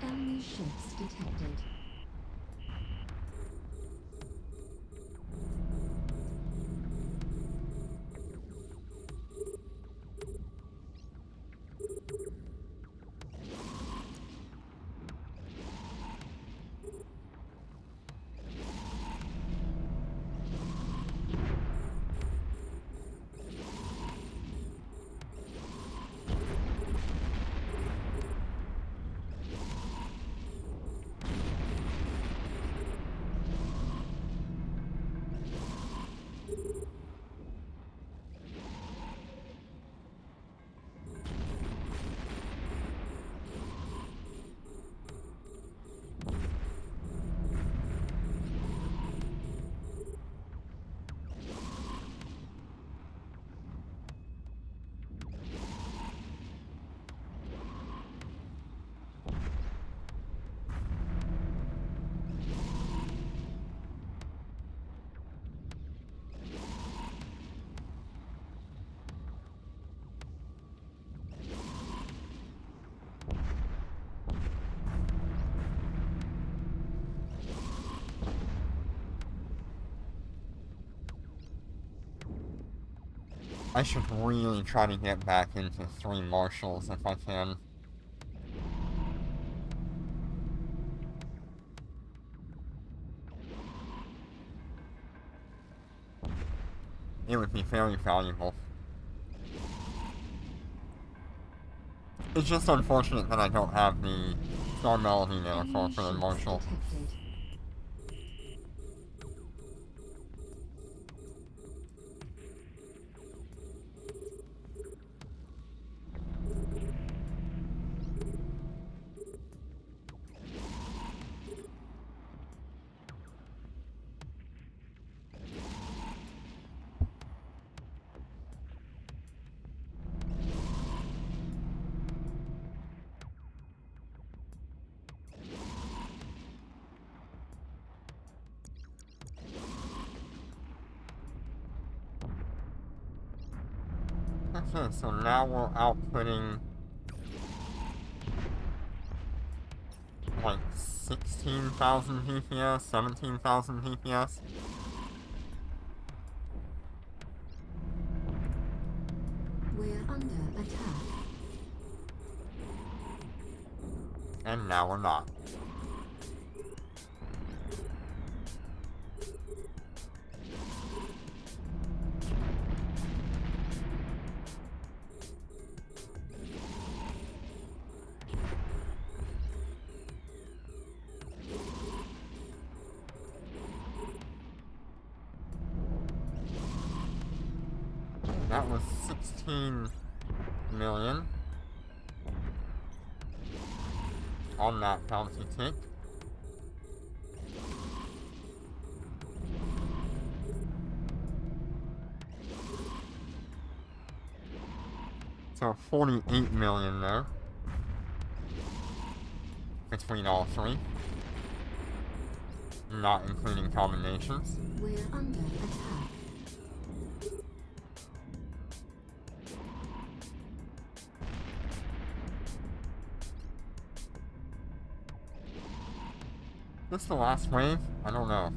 Enemy ships detected. I should really try to get back into 3 marshals if I can. It would be very valuable. It's just unfortunate that I don't have the Star Melody Nanocore for the Marshal. Detected. Okay, so now we're outputting like 16,000 DPS, 17,000 DPS. We're under attack. And now we're not. That was 16 million on that bounty tick. So 48 million there between all three, not including combinations. We're under attack. This the last wave? I don't know.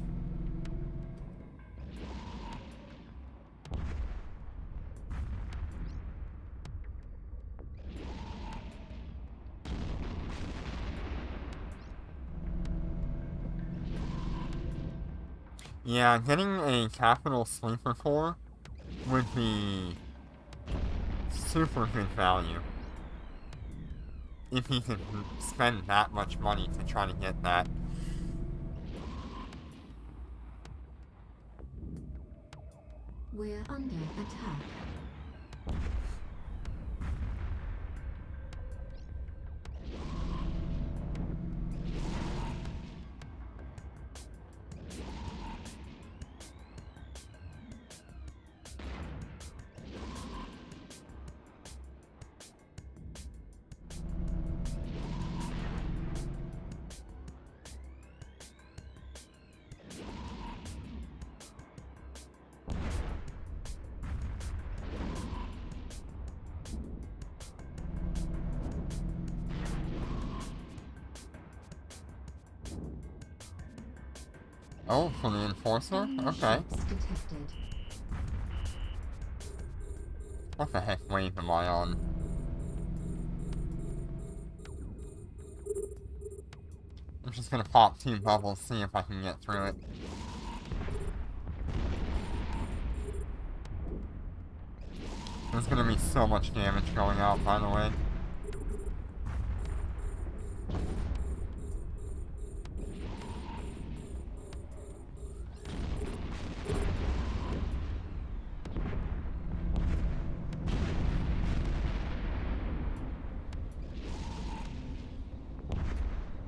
Yeah, getting a capital sleeper core would be super good value. If you could spend that much money to try to get that. We're under attack. Oh, for the Enforcer? Enemy Okay. ships detected. What the heck wave am I on? I'm just gonna pop 2 bubbles, see if I can get through it. There's gonna be so much damage going out, by the way.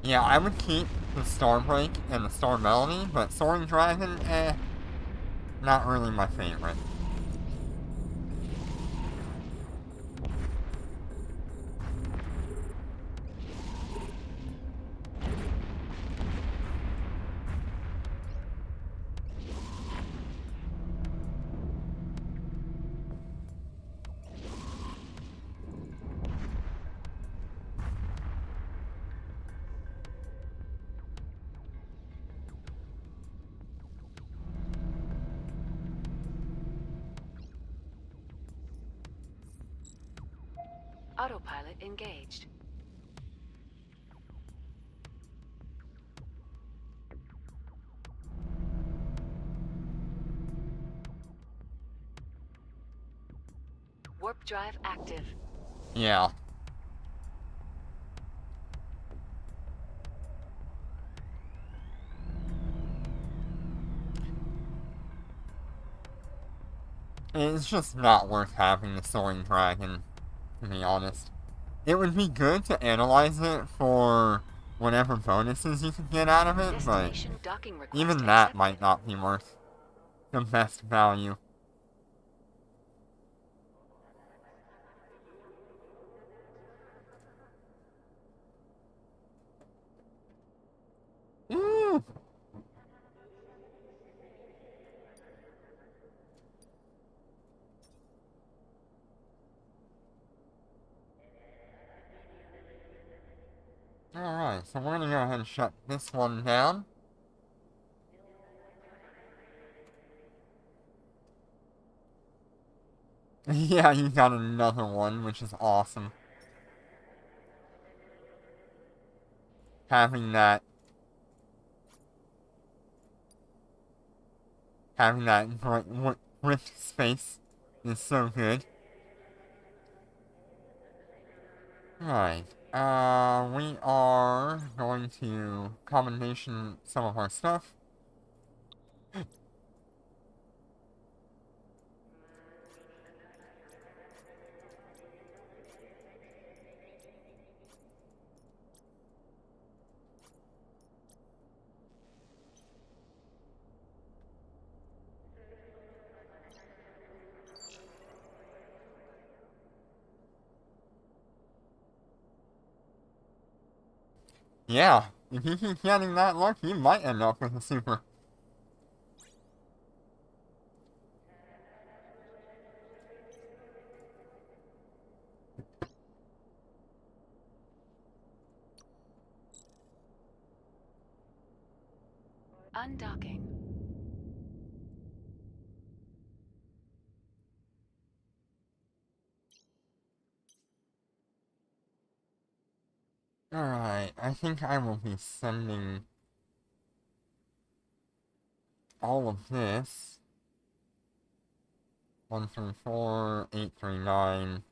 Yeah, I would keep the Starbreak and the Star Melody, but Soaring Dragon, not really my favorite. Autopilot engaged. Warp drive active. Yeah. It's just not worth having the Soaring Dragon, to be honest. It would be good to analyze it for whatever bonuses you could get out of it, but Destination docking request even that accepted. might not be worth the best value. Ooh. Alright, so we're gonna go ahead and shut this one down. Yeah, you got another one, which is awesome. Having that rift space is so good. Right. We are going to combination some of our stuff. Yeah, if you keep getting that luck, you might end up with a super. Undocking. Alright, I think I will be sending all of this. 134, 839.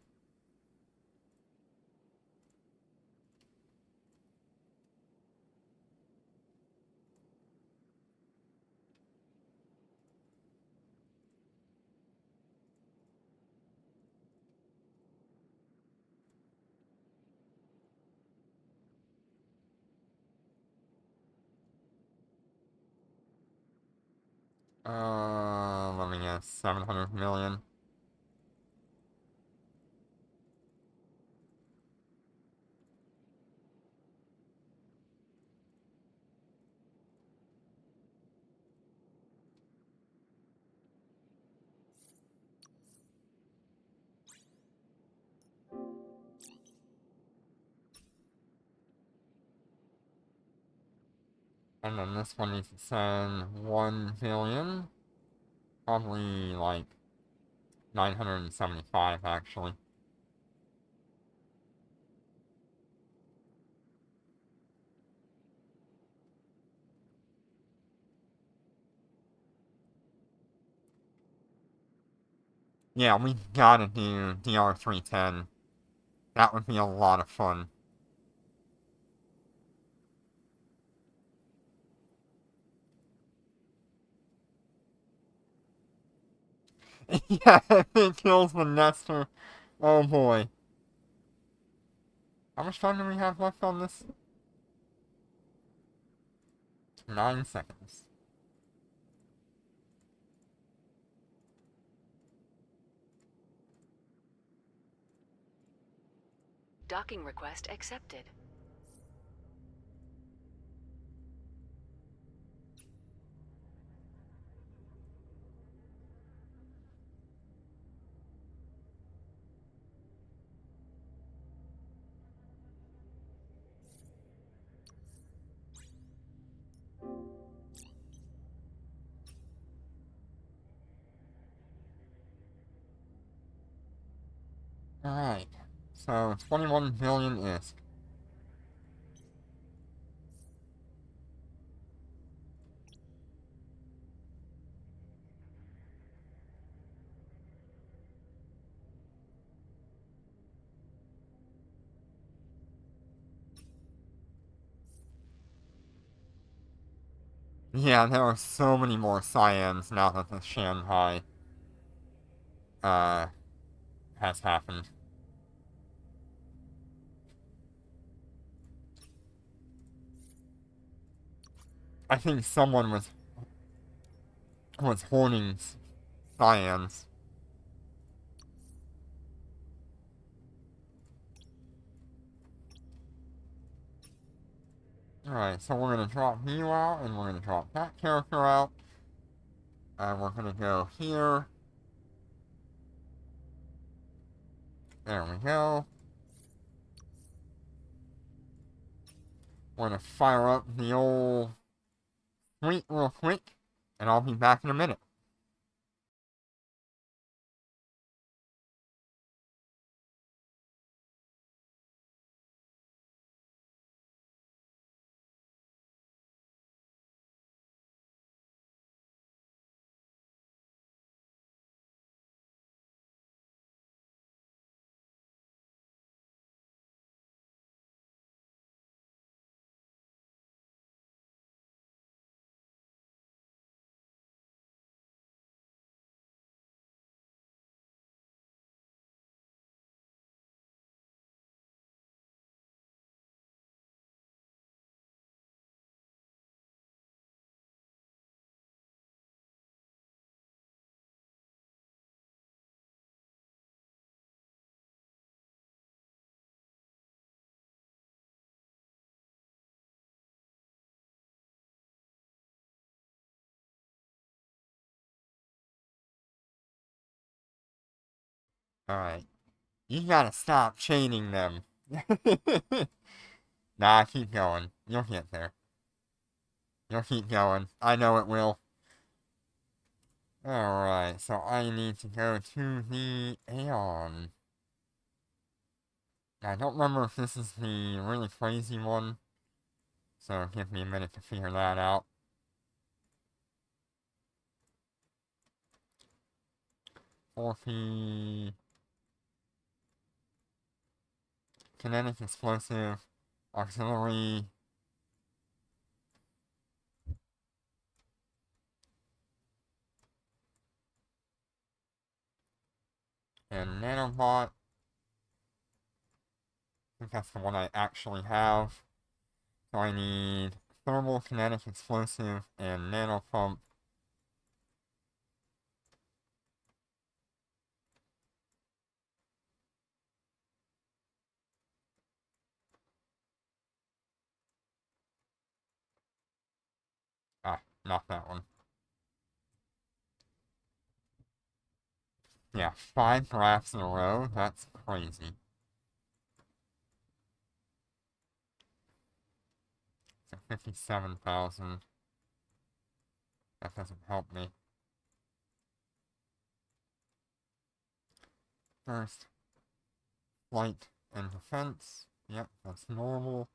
Let me guess, 700 million. And then this one needs to send 1 billion. Probably like 975 actually. Yeah, we gotta do DR310. That would be a lot of fun. Yeah, if it kills the Nestor. Oh boy. How much time do we have left on this? 9 seconds. Docking request accepted. Alright. So, 21 billion ISK. Yeah, there are so many more Cyans now that the Shanghai, has happened. I think someone was hoarding Cyans. Alright, so we're gonna drop you out, and we're gonna drop that character out. And we're gonna go here. There we go. We're gonna fire up the old fleet real quick, and I'll be back in a minute. Alright. You gotta stop chaining them. Nah, keep going. You'll get there. You'll keep going. I know it will. Alright, so I need to go to the Aeon. I don't remember if this is the really crazy one, so give me a minute to figure that out. Orphe... Kinetic Explosive, Auxiliary... and Nanobot. I think that's the one I actually have. So I need Thermal, Kinetic Explosive, and Nanopump. Ah, not that one. Yeah, 5 graphs in a row, that's crazy. So 57,000. That doesn't help me. First, flight and defense. Yep, that's normal.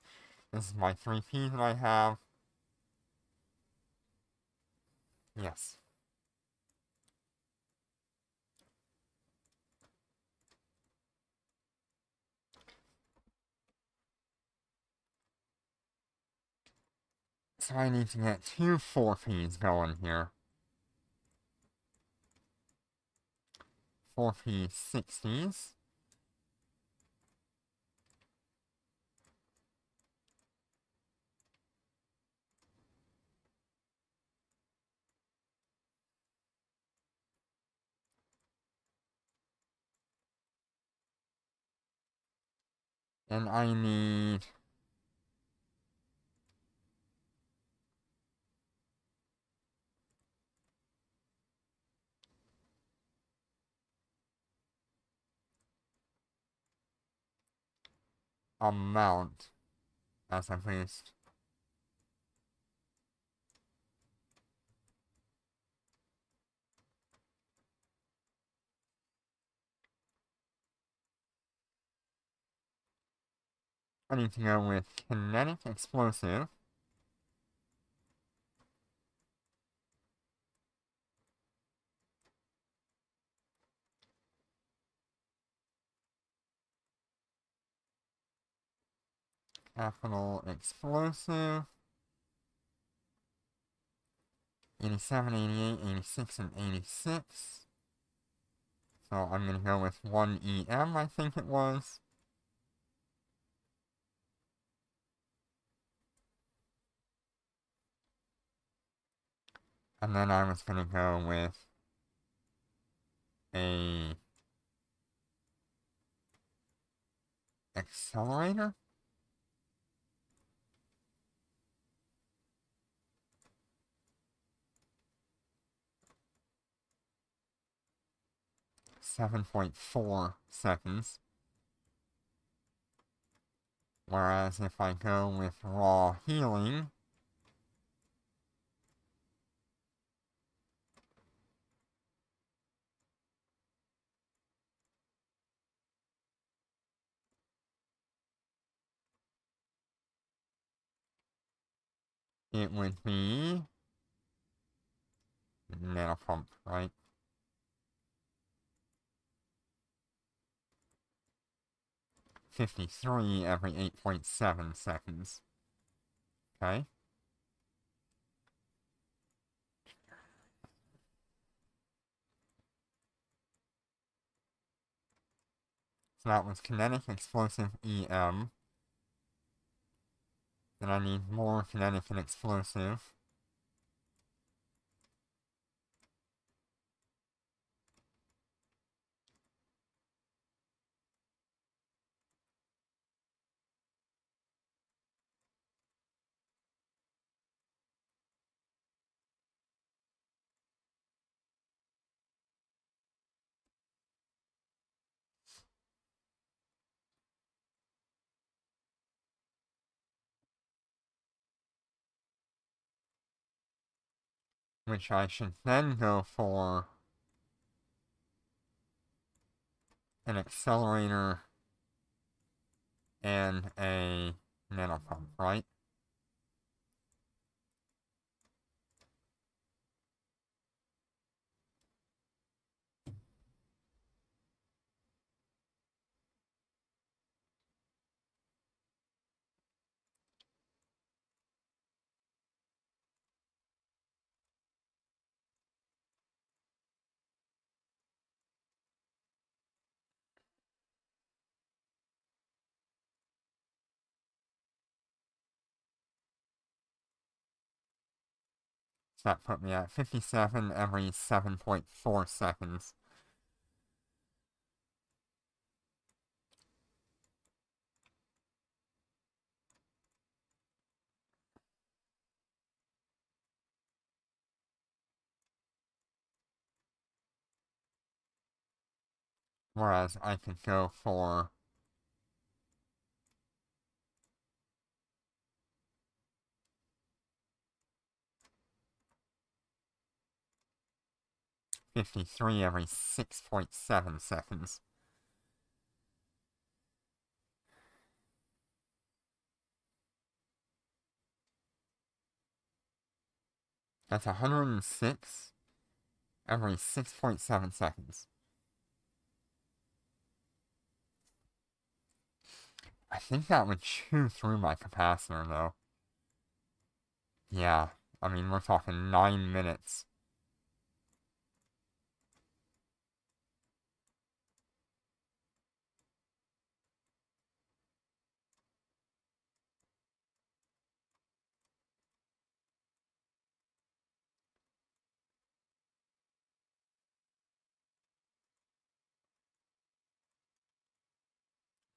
This is my 3P that I have. Yes. So I need to get 2 4Ps going here. 4P 60s. And I need... a mount as a boost. I need to go with Kinetic Explosive. Capital Explosive. 87, 88, 86, and 86. So I'm gonna go with 1 EM, I think it was. And then I was gonna go with a accelerator. .4 seconds. Whereas if I go with raw healing, it would be nano pump, right? $53 every 8.7 seconds. Okay. So that was kinetic, explosive, EM. Then I need more kinetic and explosive. Which I should then go for an accelerator and a nanopump, right? So that put me at 57 every 7.4 seconds. Whereas I could go for 53 every 6.7 seconds. That's 106 every 6.7 seconds. I think that would chew through my capacitor, though. Yeah, I mean, we're talking 9 minutes.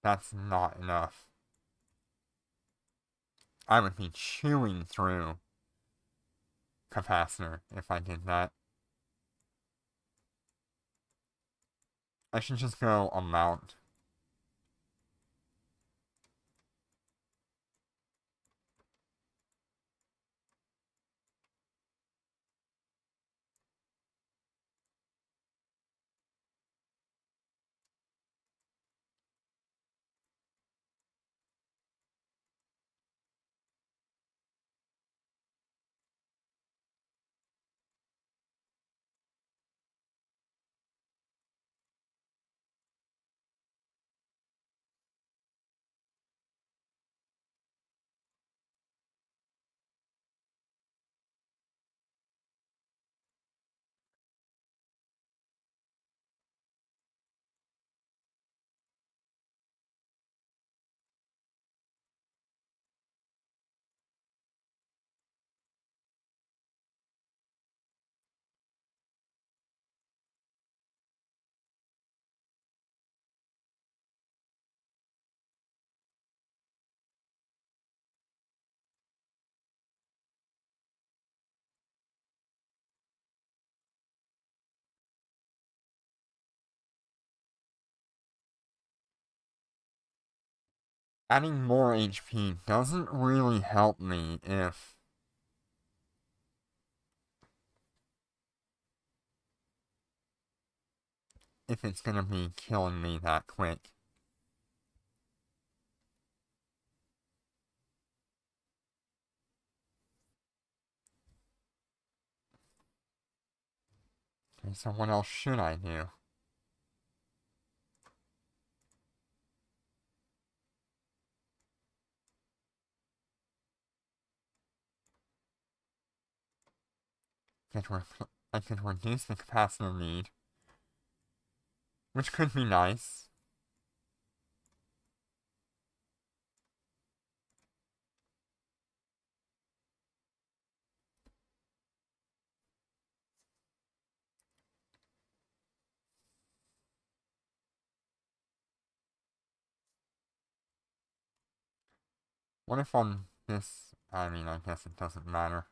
That's not enough. I would be chewing through capacitor if I did that. I should just go amount. adding more HP doesn't really help me if it's gonna be killing me that quick. Okay, so what else should I do? I could reduce the capacitor need, which could be nice. What if on this, I mean, I guess it doesn't matter.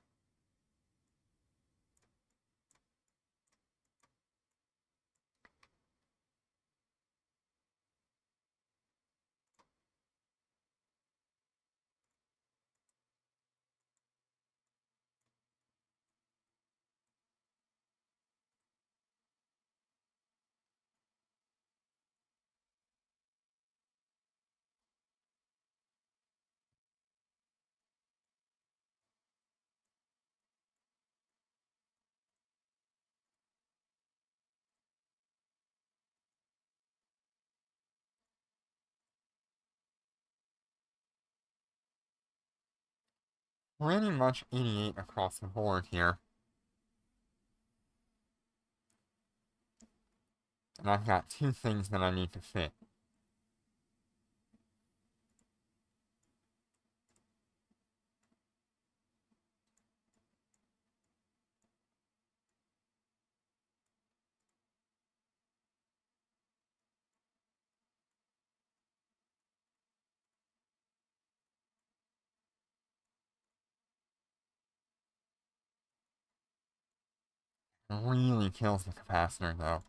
Pretty much 88 across the board here. And I've got two things that I need to fit. Really kills the capacitor though.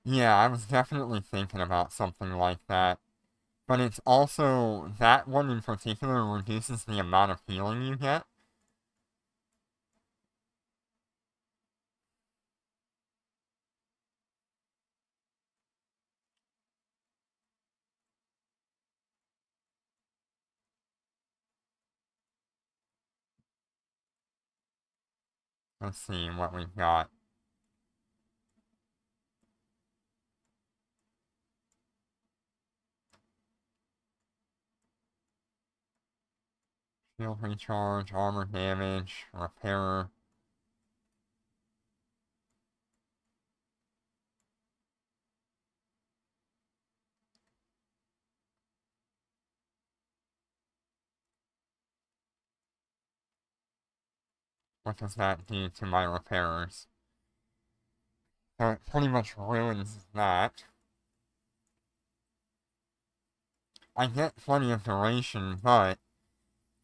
Yeah, I was definitely thinking about something like that. But it's also, that one in particular reduces the amount of healing you get. Let's see what we've got. Shield recharge, armor damage, repairer. What does that do to my repairers? So it pretty much ruins that. I get plenty of duration, but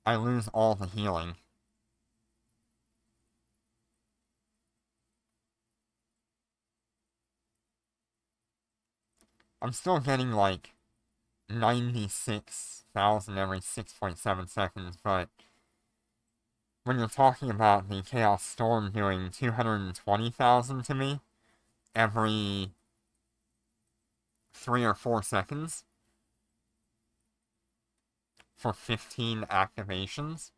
I lose all the healing. I'm still getting like 96,000 every 6.7 seconds, but when you're talking about the Chaos Storm doing 220,000 to me every 3 or 4 seconds for 15 activations,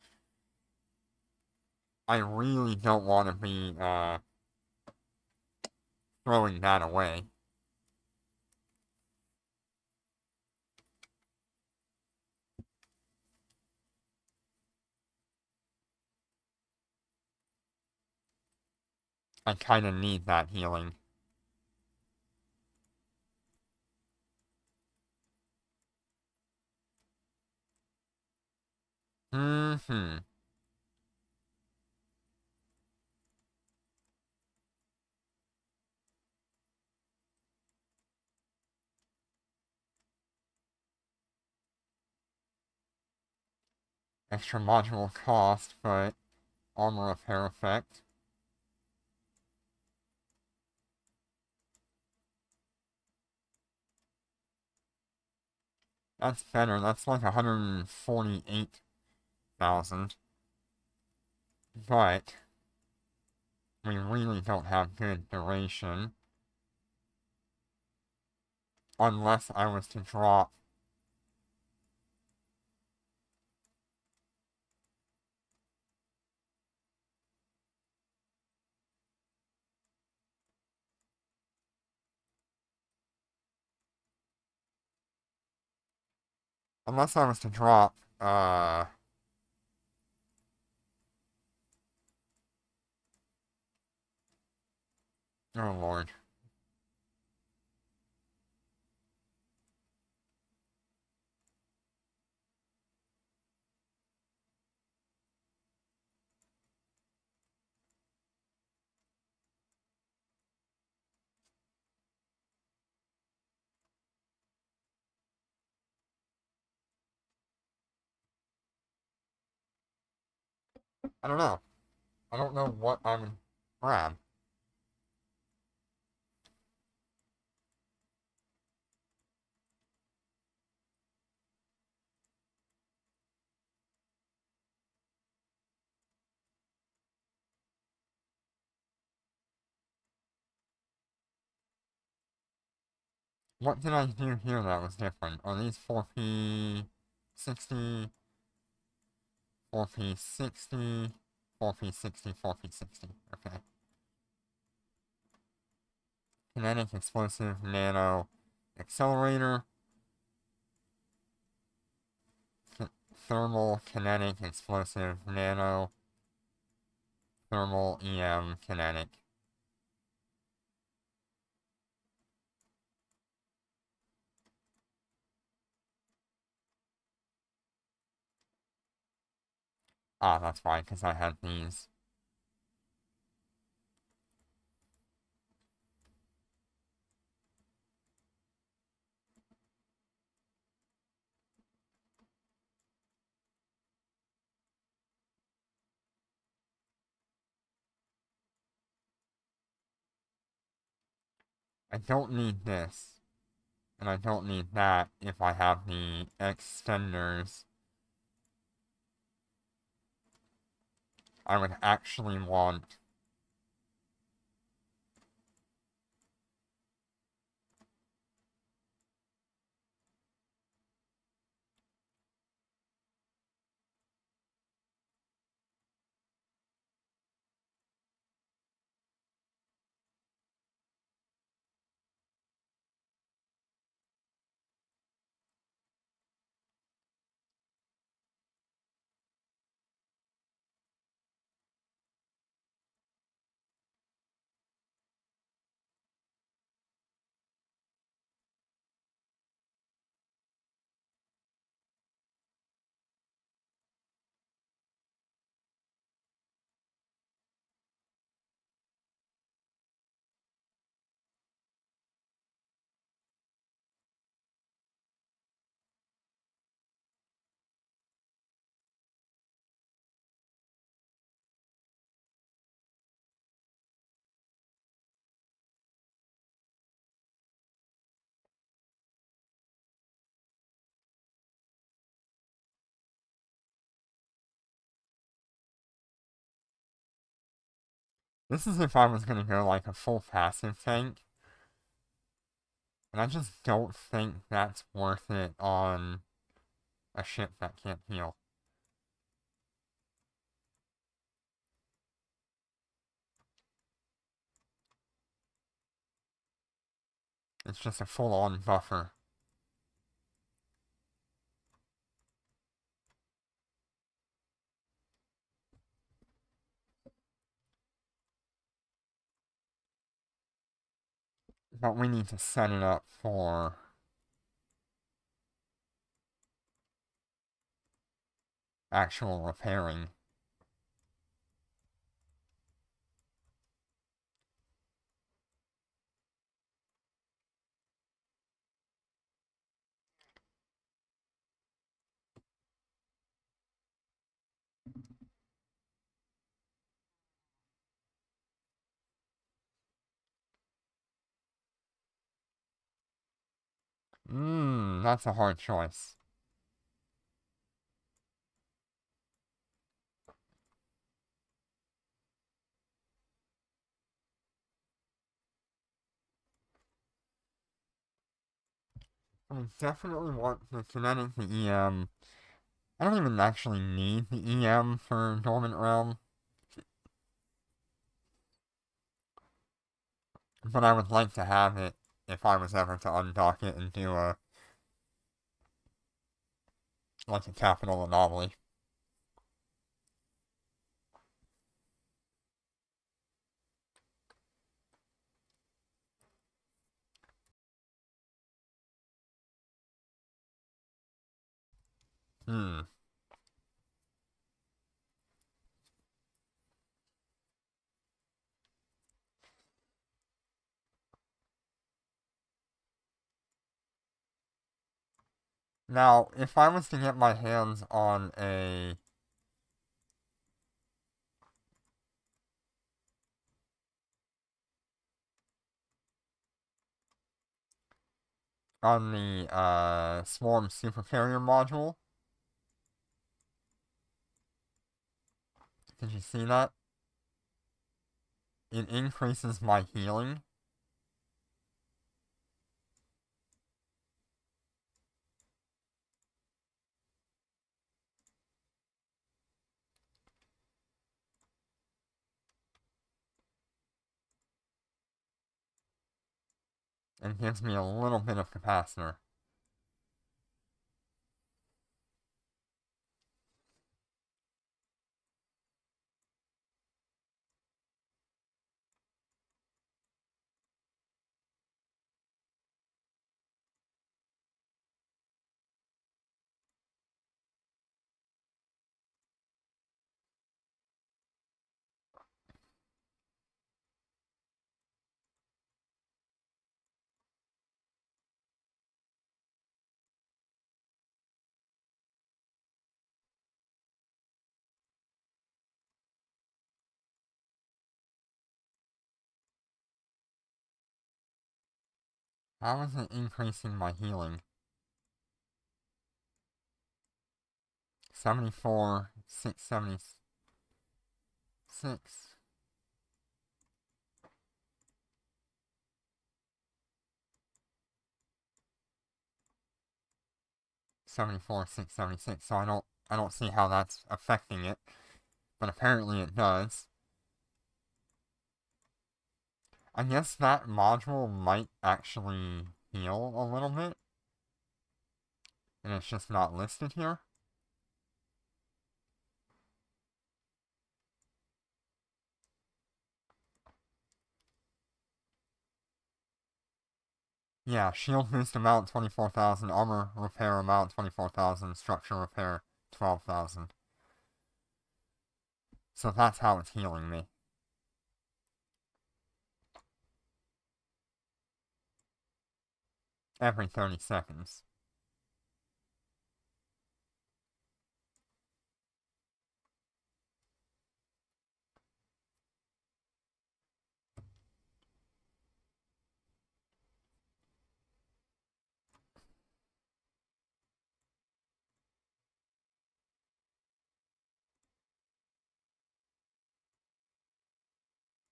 I really don't want to be throwing that away. I kind of need that healing. Mm-hmm. Extra module cost, but armor repair effect. That's better. That's like 148,000. But we really don't have good duration. Unless I was to drop unless I was to drop oh lord. I don't know. I don't know what I would grab. What did I do here that was different? Are these 4P60, 4P60, 4P60, 4P60? Okay. Kinetic Explosive Nano Accelerator. Thermal Kinetic Explosive Nano. Thermal EM Kinetic. Ah, that's why, because I had these. I don't need this. And I don't need that if I have the extenders. I would actually want this is if I was gonna go like a full passive tank. And I just don't think that's worth it on a ship that can't heal. It's just a full-on buffer. But we need to set it up for actual repairing. That's a hard choice. I definitely want the kinetic, the EM. I don't even actually need the EM for Dormant Realm, but I would like to have it if I was ever to undock it and do like a capital anomaly. Hmm. Now, if I was to get my hands on the Swarm Super Carrier module, did you see that? It increases my healing. And gives me a little bit of capacitor. How is it increasing my healing? 74, 676. 74, 676, so I don't see how that's affecting it, but apparently it does. I guess that module might actually heal a little bit, and it's just not listed here. Yeah, shield boost amount 24,000, armor repair amount 24,000, structure repair 12,000. So that's how it's healing me. Every 30 seconds.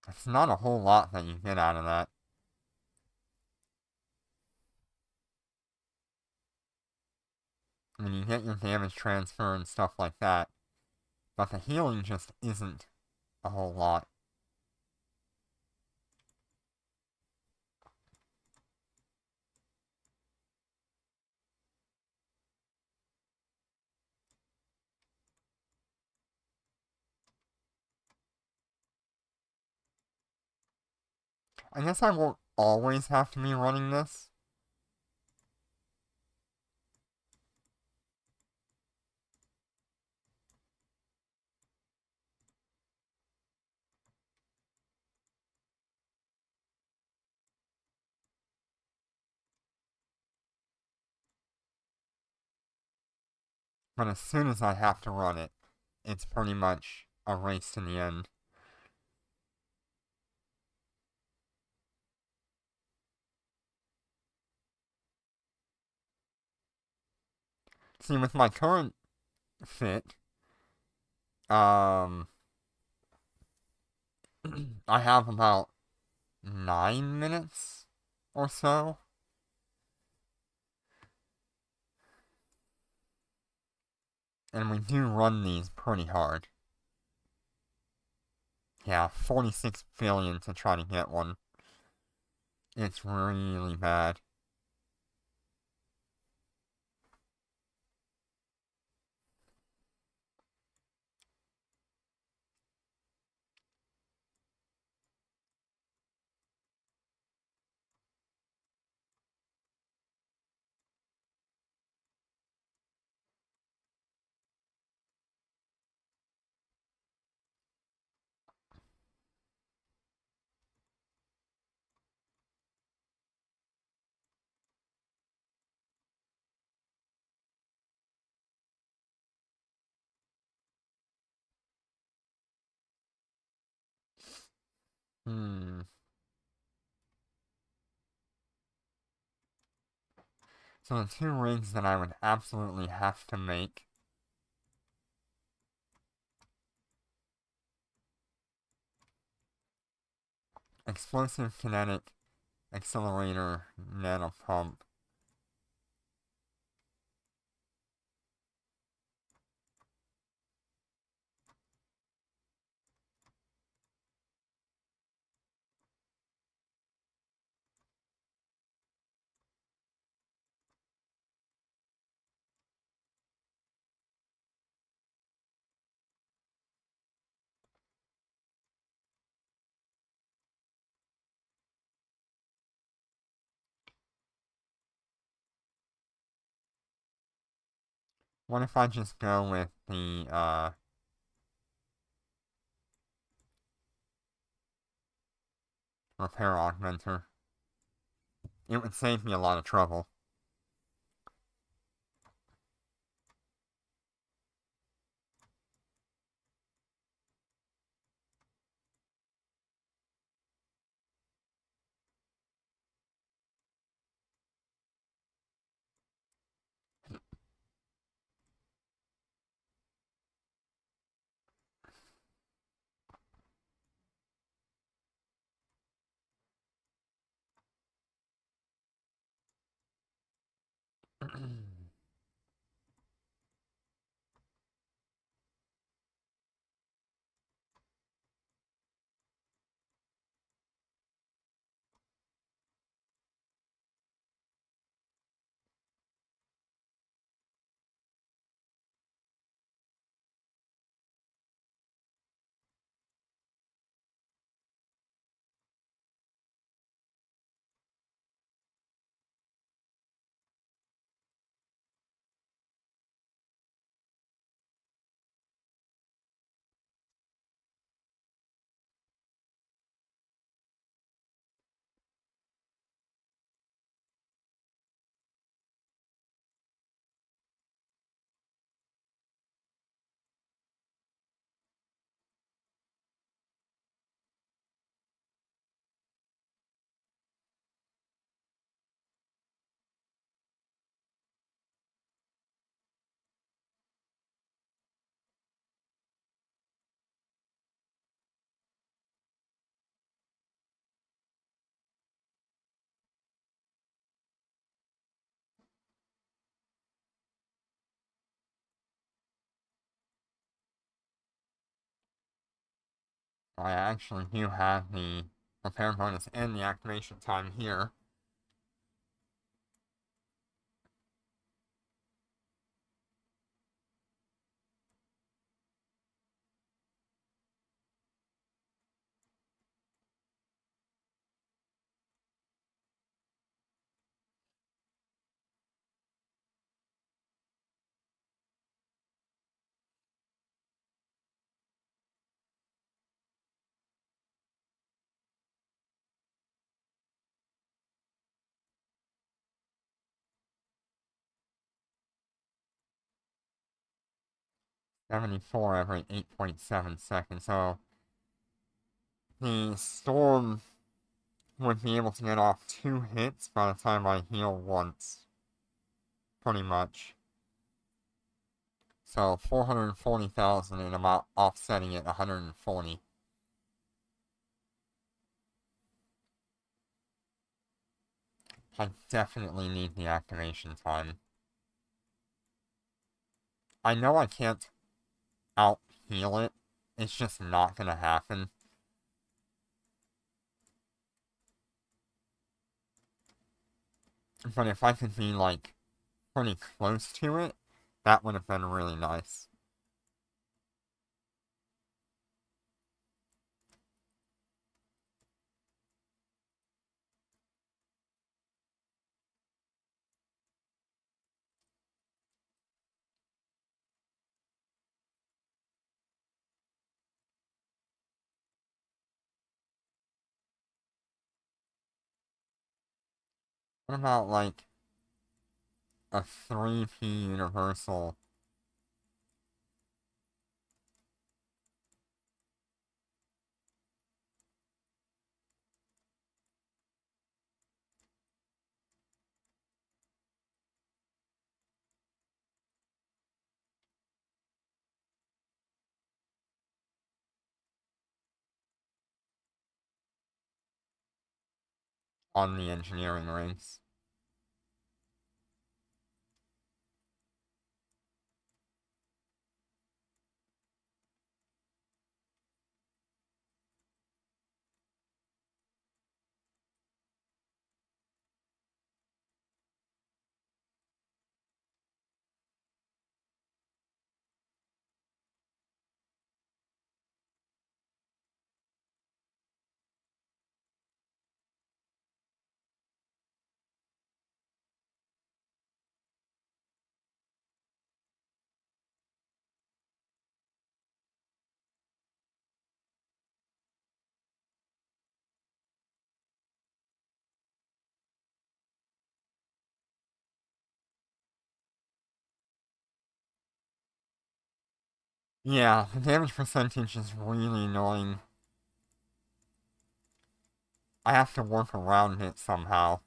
It's not a whole lot that you get out of that. I mean, you get your damage transfer and stuff like that, but the healing just isn't a whole lot. I guess I won't always have to be running this. But as soon as I have to run it, it's pretty much a race to the end. See, with my current fit, I have about 9 minutes or so. And we do run these pretty hard. Yeah, 46 billion to try to get one. It's really bad. Hmm. So the two rigs that I would absolutely have to make. Explosive kinetic accelerator nanopump. What if I just go with the, repair augmenter? It would save me a lot of trouble. I actually do have the repair bonus and the activation time here. '74 every 8.7 seconds, so the storm would be able to get off 2 hits by the time I heal once. Pretty much. So 440,000 and I'm offsetting it 140. I definitely need the activation time. I know I can't out-heal it. It's just not gonna happen. But if I could be, like, pretty close to it, that would have been really nice. What about, like, a 3P universal? On the engineering race. Yeah, the damage percentage is really annoying. I have to work around it somehow.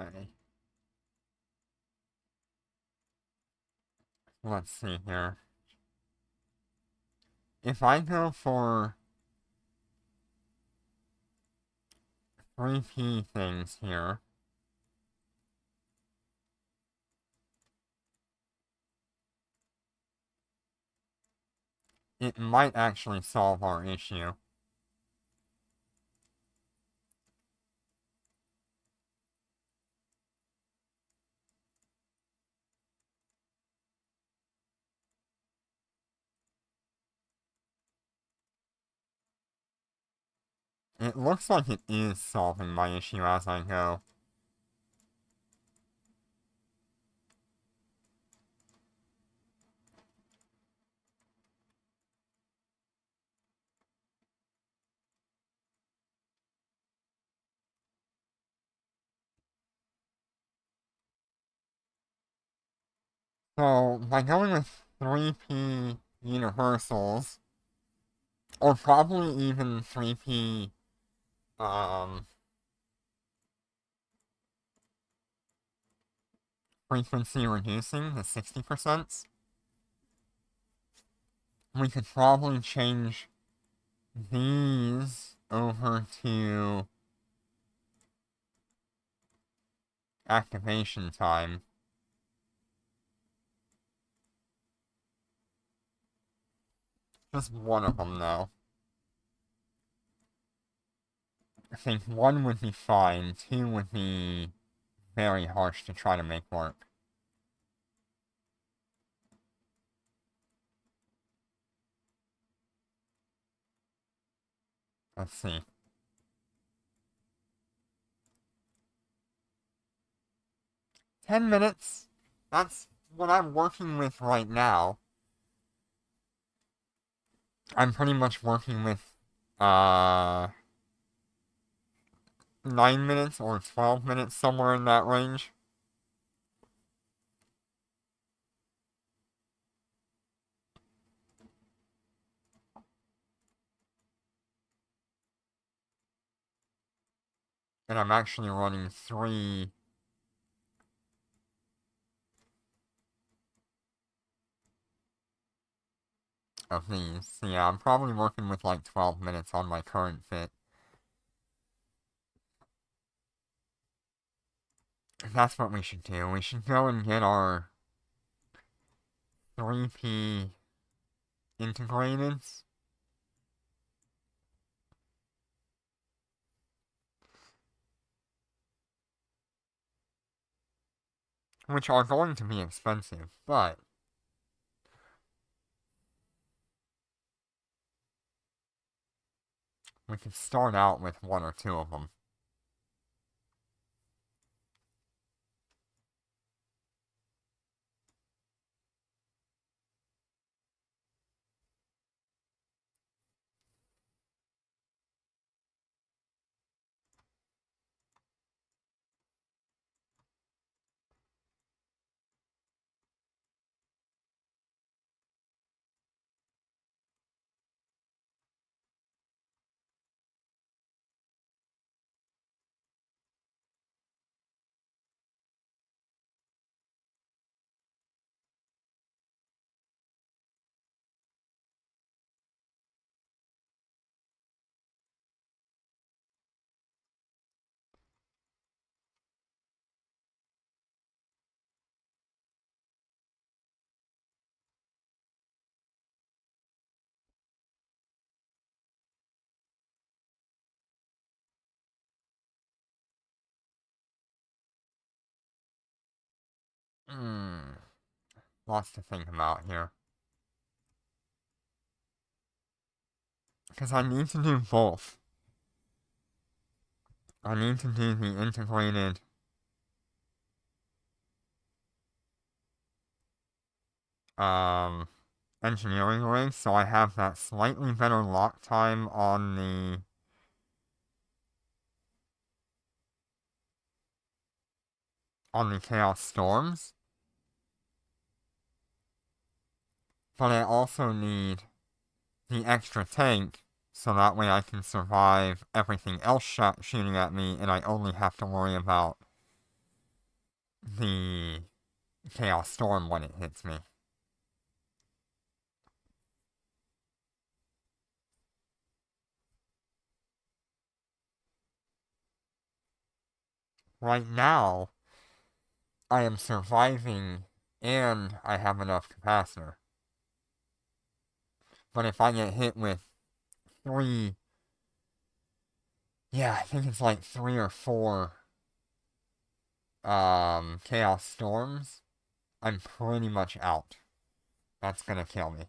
Okay. Let's see here. If I go for 3P things here, it might actually solve our issue. It looks like it is solving my issue as I go. So, by going with 3P universals, or probably even 3P, frequency reducing to 60%, we could probably change these over to activation time. Just one of them, though. I think one would be fine, two would be very harsh to try to make work. Let's see. $10. That's what I'm working with right now. I'm pretty much working with, 9 minutes or 12 minutes, somewhere in that range. And I'm actually running 3 of these. So yeah, I'm probably working with like 12 minutes on my current fit. That's what we should do. We should go and get our 3P integrated. Which are going to be expensive, but we could start out with 1 or 2 of them. Lots to think about here. Because I need to do both. I need to do the integrated engineering rig, so I have that slightly better lock time on the Chaos Storms. But I also need the extra tank, so that way I can survive everything else shooting at me, and I only have to worry about the Chaos Storm when it hits me. Right now, I am surviving and I have enough capacitor. But if I get hit with 3, yeah, I think it's like 3 or 4 Chaos Storms, I'm pretty much out. That's gonna kill me.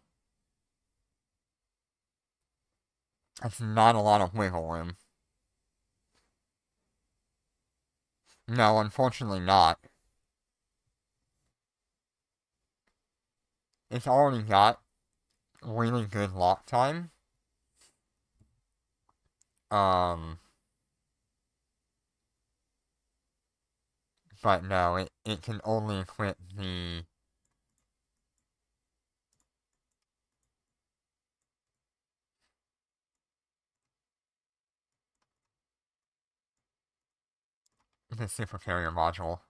That's not a lot of wiggle room. No, unfortunately not. It's already got really good lock time. But no, it can only equip the super carrier module.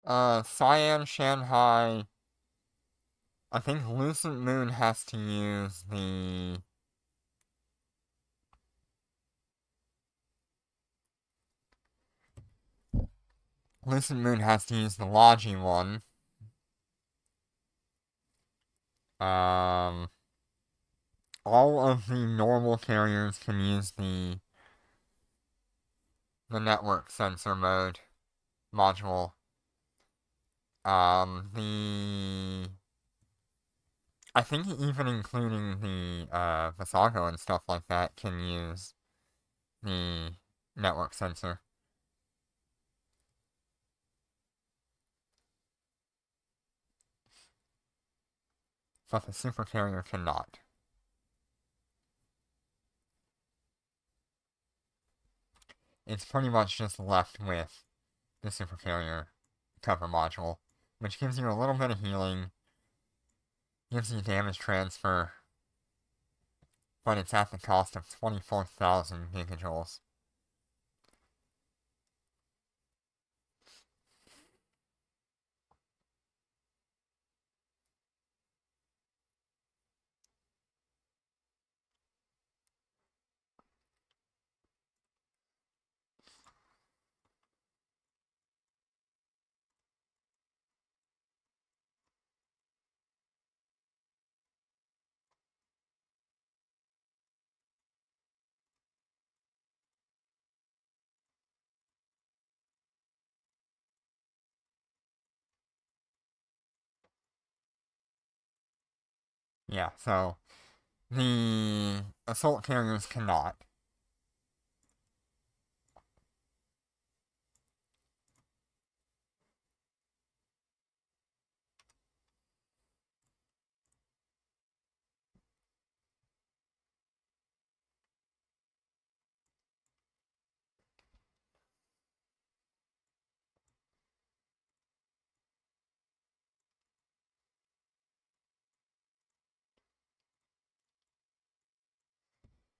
Cyan, Shanghai. I think Lucent Moon has to use the... Lucent Moon has to use the Logi one. All of the normal carriers can use the network sensor mode module. I think even including the Visago and stuff like that can use the network sensor. But the supercarrier cannot. It's pretty much just left with the supercarrier cover module, which gives you a little bit of healing, gives you damage transfer, but it's at the cost of 24,000 gigajoules. Yeah, so the assault carriers cannot.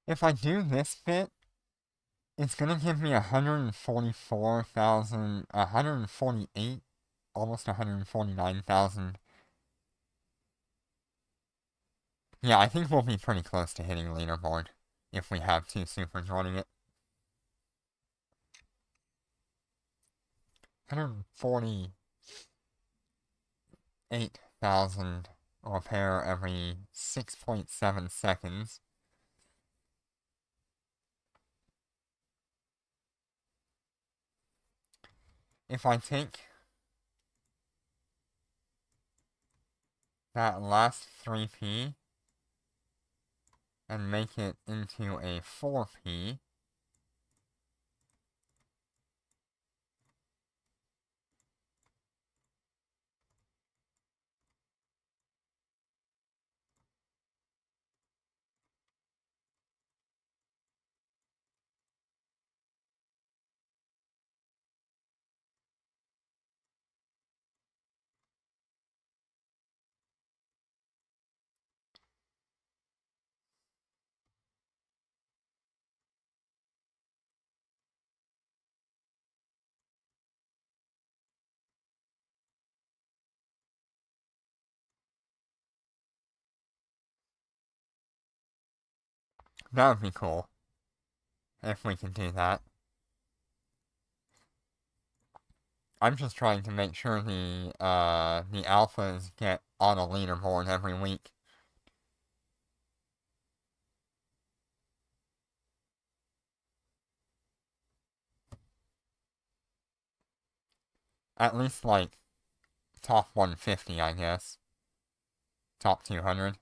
If I do this bit, it's gonna give me 144,000, 148, almost 149,000. Yeah, I think we'll be pretty close to hitting leaderboard if we have two supers running it. 148,000 repair every 6.7 seconds. If I take that last 3p and make it into a 4p, that would be cool if we could do that. I'm just trying to make sure the alphas get on a leaderboard every week. At least, like, top 150, I guess. Top 200.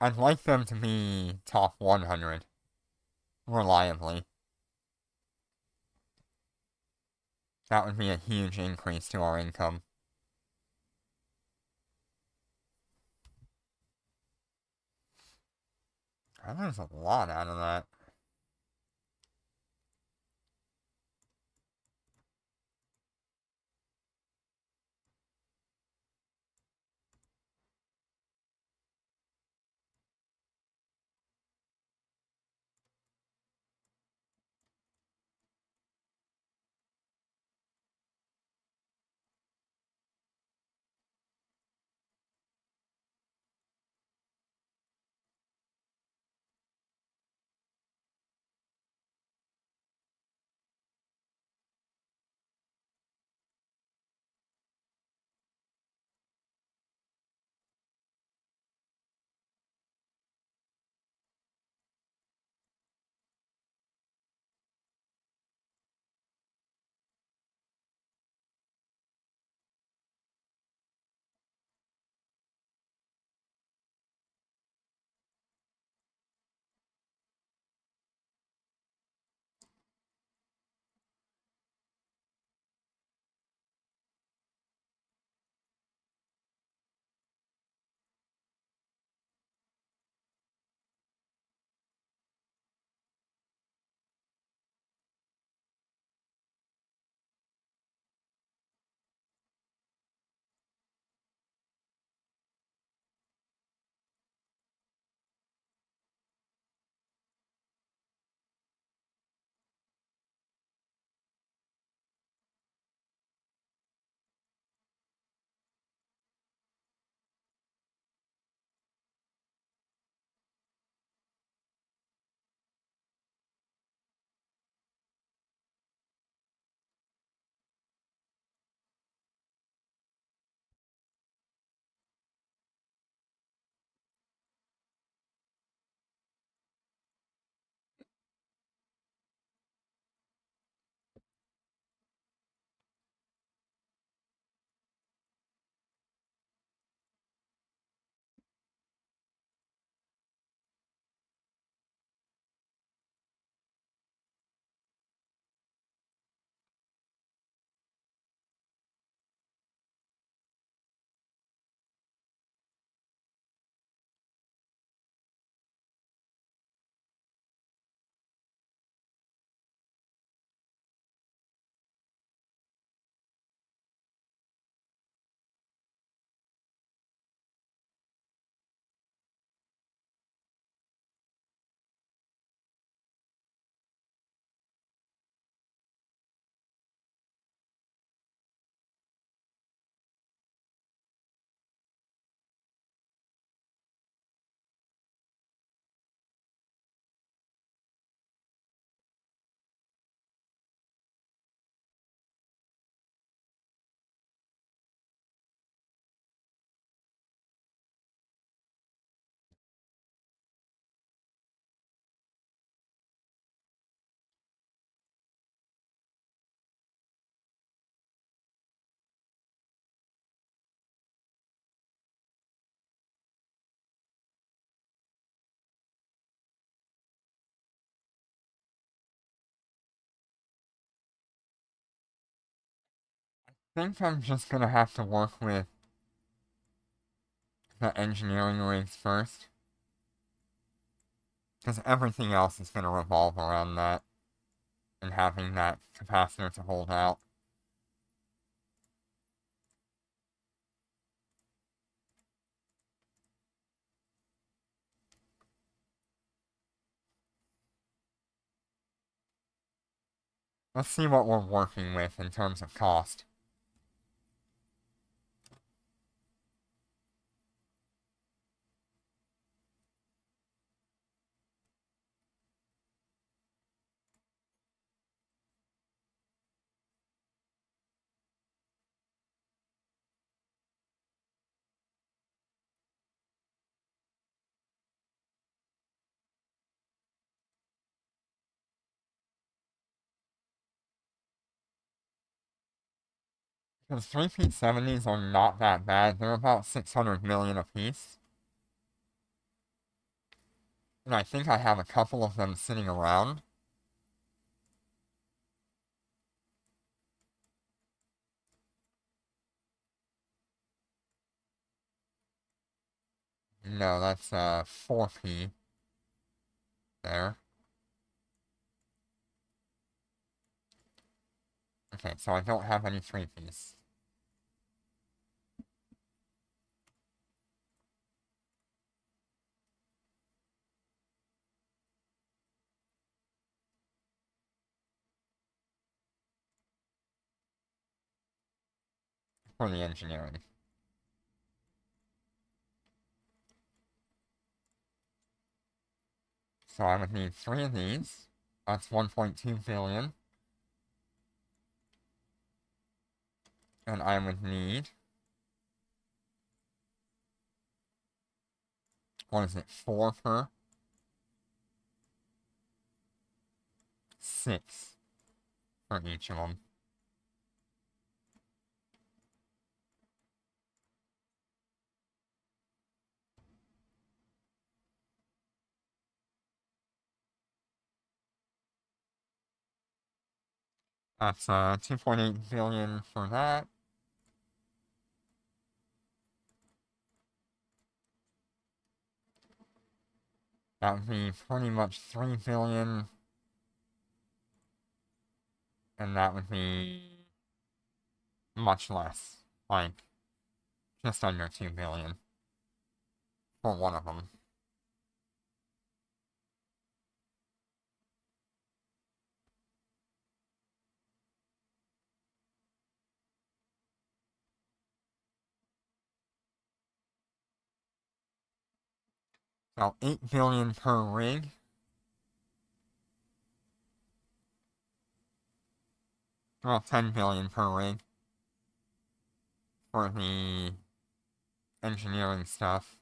I'd like them to be top 100. Reliably. That would be a huge increase to our income. I lose a lot out of that. think I'm just gonna have to work with the engineering rigs first. Because everything else is gonna revolve around that and having that capacitor to hold out. Let's see what we're working with in terms of cost. Because 3P70s are not that bad. They're about 600 million apiece. And I think I have a couple of them sitting around. No, that's 4P. There. Okay, so I don't have any 3Ps. For the engineering. So I would need 3 of these. That's 1.2 billion. And I would need... What is it? 4 per? 6 for each of them. That's 2.8 billion for that. That would be pretty much 3 billion. And that would be much less. Like, just under 2 billion. For one of them. So 8 billion per rig. Well, 10 billion per rig. For the engineering stuff.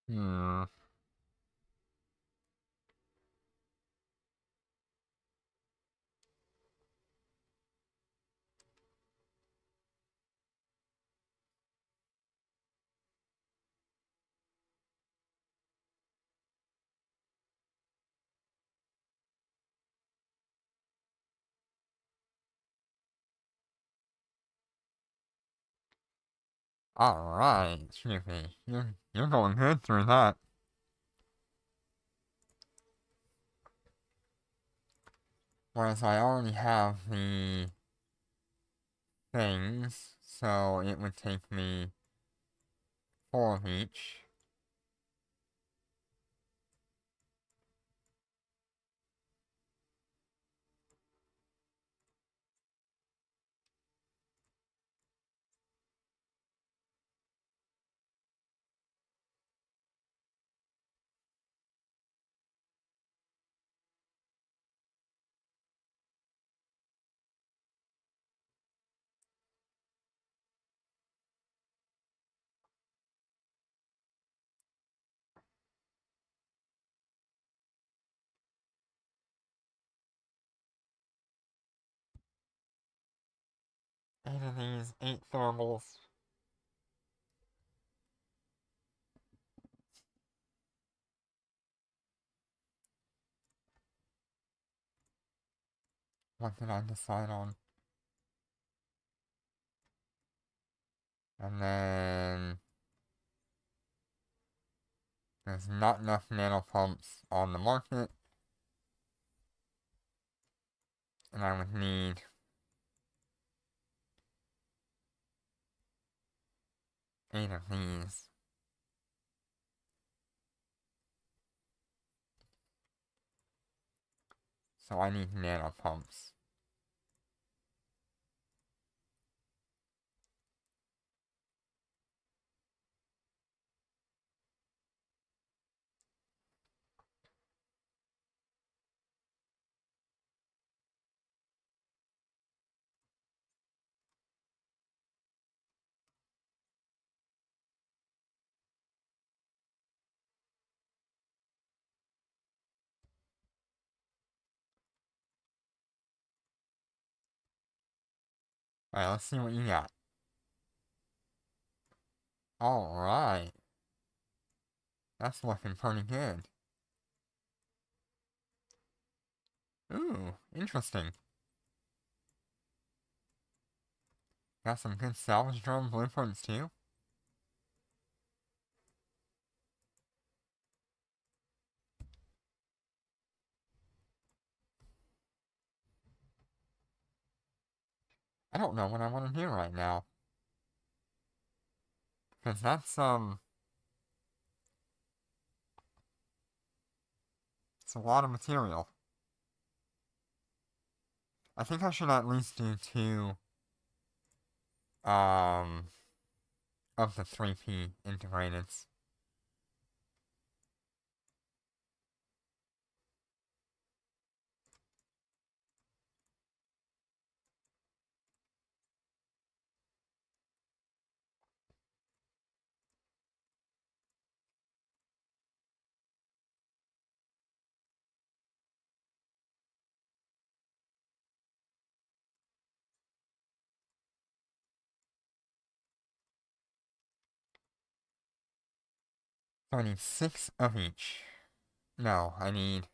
Hmm. Alright, Snoopy. You're going good through that. Whereas I already have the things, so it would take me 4 of each. 8 of these, 8 thermals. What did I decide on? And then there's not enough nano pumps on the market. And I would need 8 of these. So I need nano pumps. Alright, let's see what you got. Alright. That's looking pretty good. Ooh, interesting. Got some good salvage drone blueprints too. I don't know what I want to do right now. Because that's, it's a lot of material. I think I should at least do 2, of the 3P integrateds. So I need 6 of each. No, I need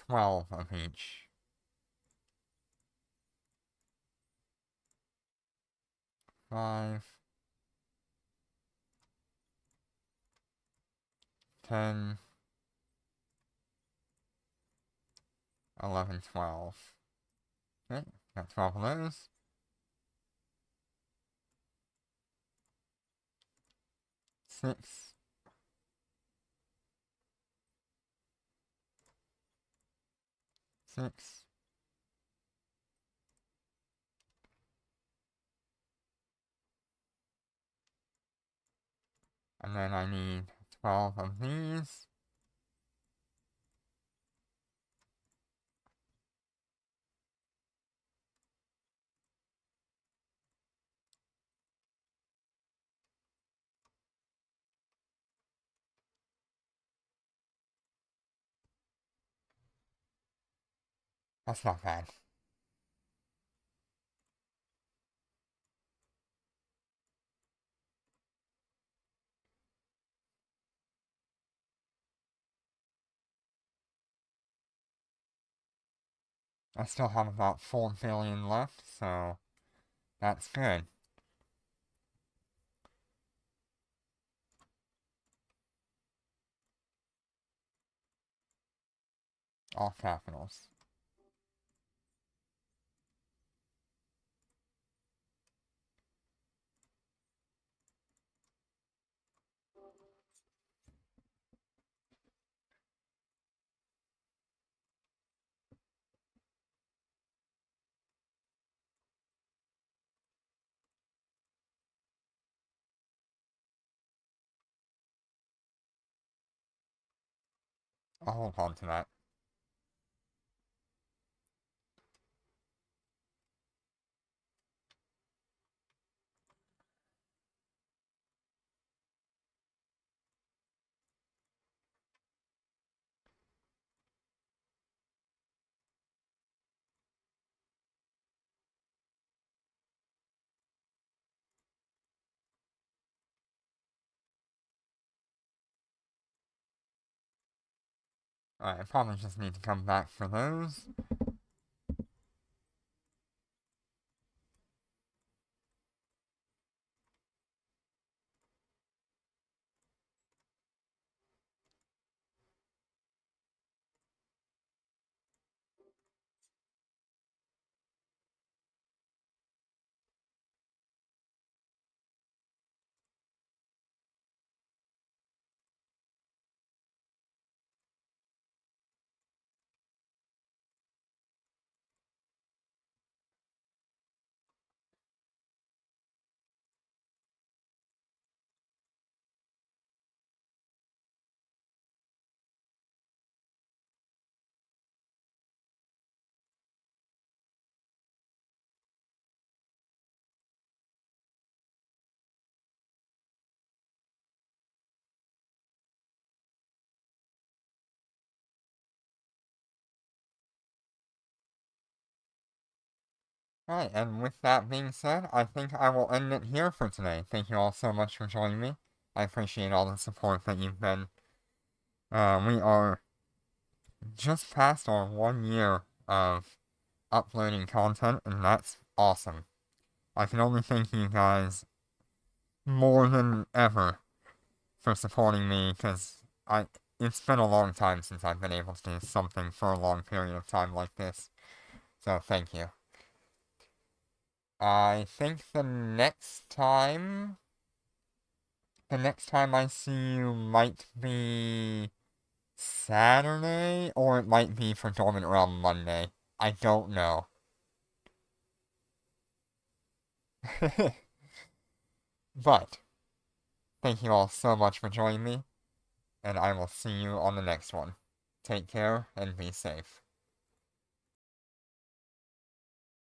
12 of each. 5, 10, 11, 12. Okay, got 12 of those. 6. 6. And then I need 12 of these. That's not bad. I still have about 4 billion left, so that's good. All capitals. I'll hold on to that. Alright, I probably just need to come back for those. Alright, and with that being said, I think I will end it here for today. Thank you all so much for joining me. I appreciate all the support that you've been. We are just past our 1 year of uploading content, and that's awesome. I can only thank you guys more than ever for supporting me, because it's been a long time since I've been able to do something for a long period of time like this. So thank you. I think the next time I see you might be Saturday, or it might be for Dormant Realm Monday. I don't know. But, thank you all so much for joining me, and I will see you on the next one. Take care and be safe.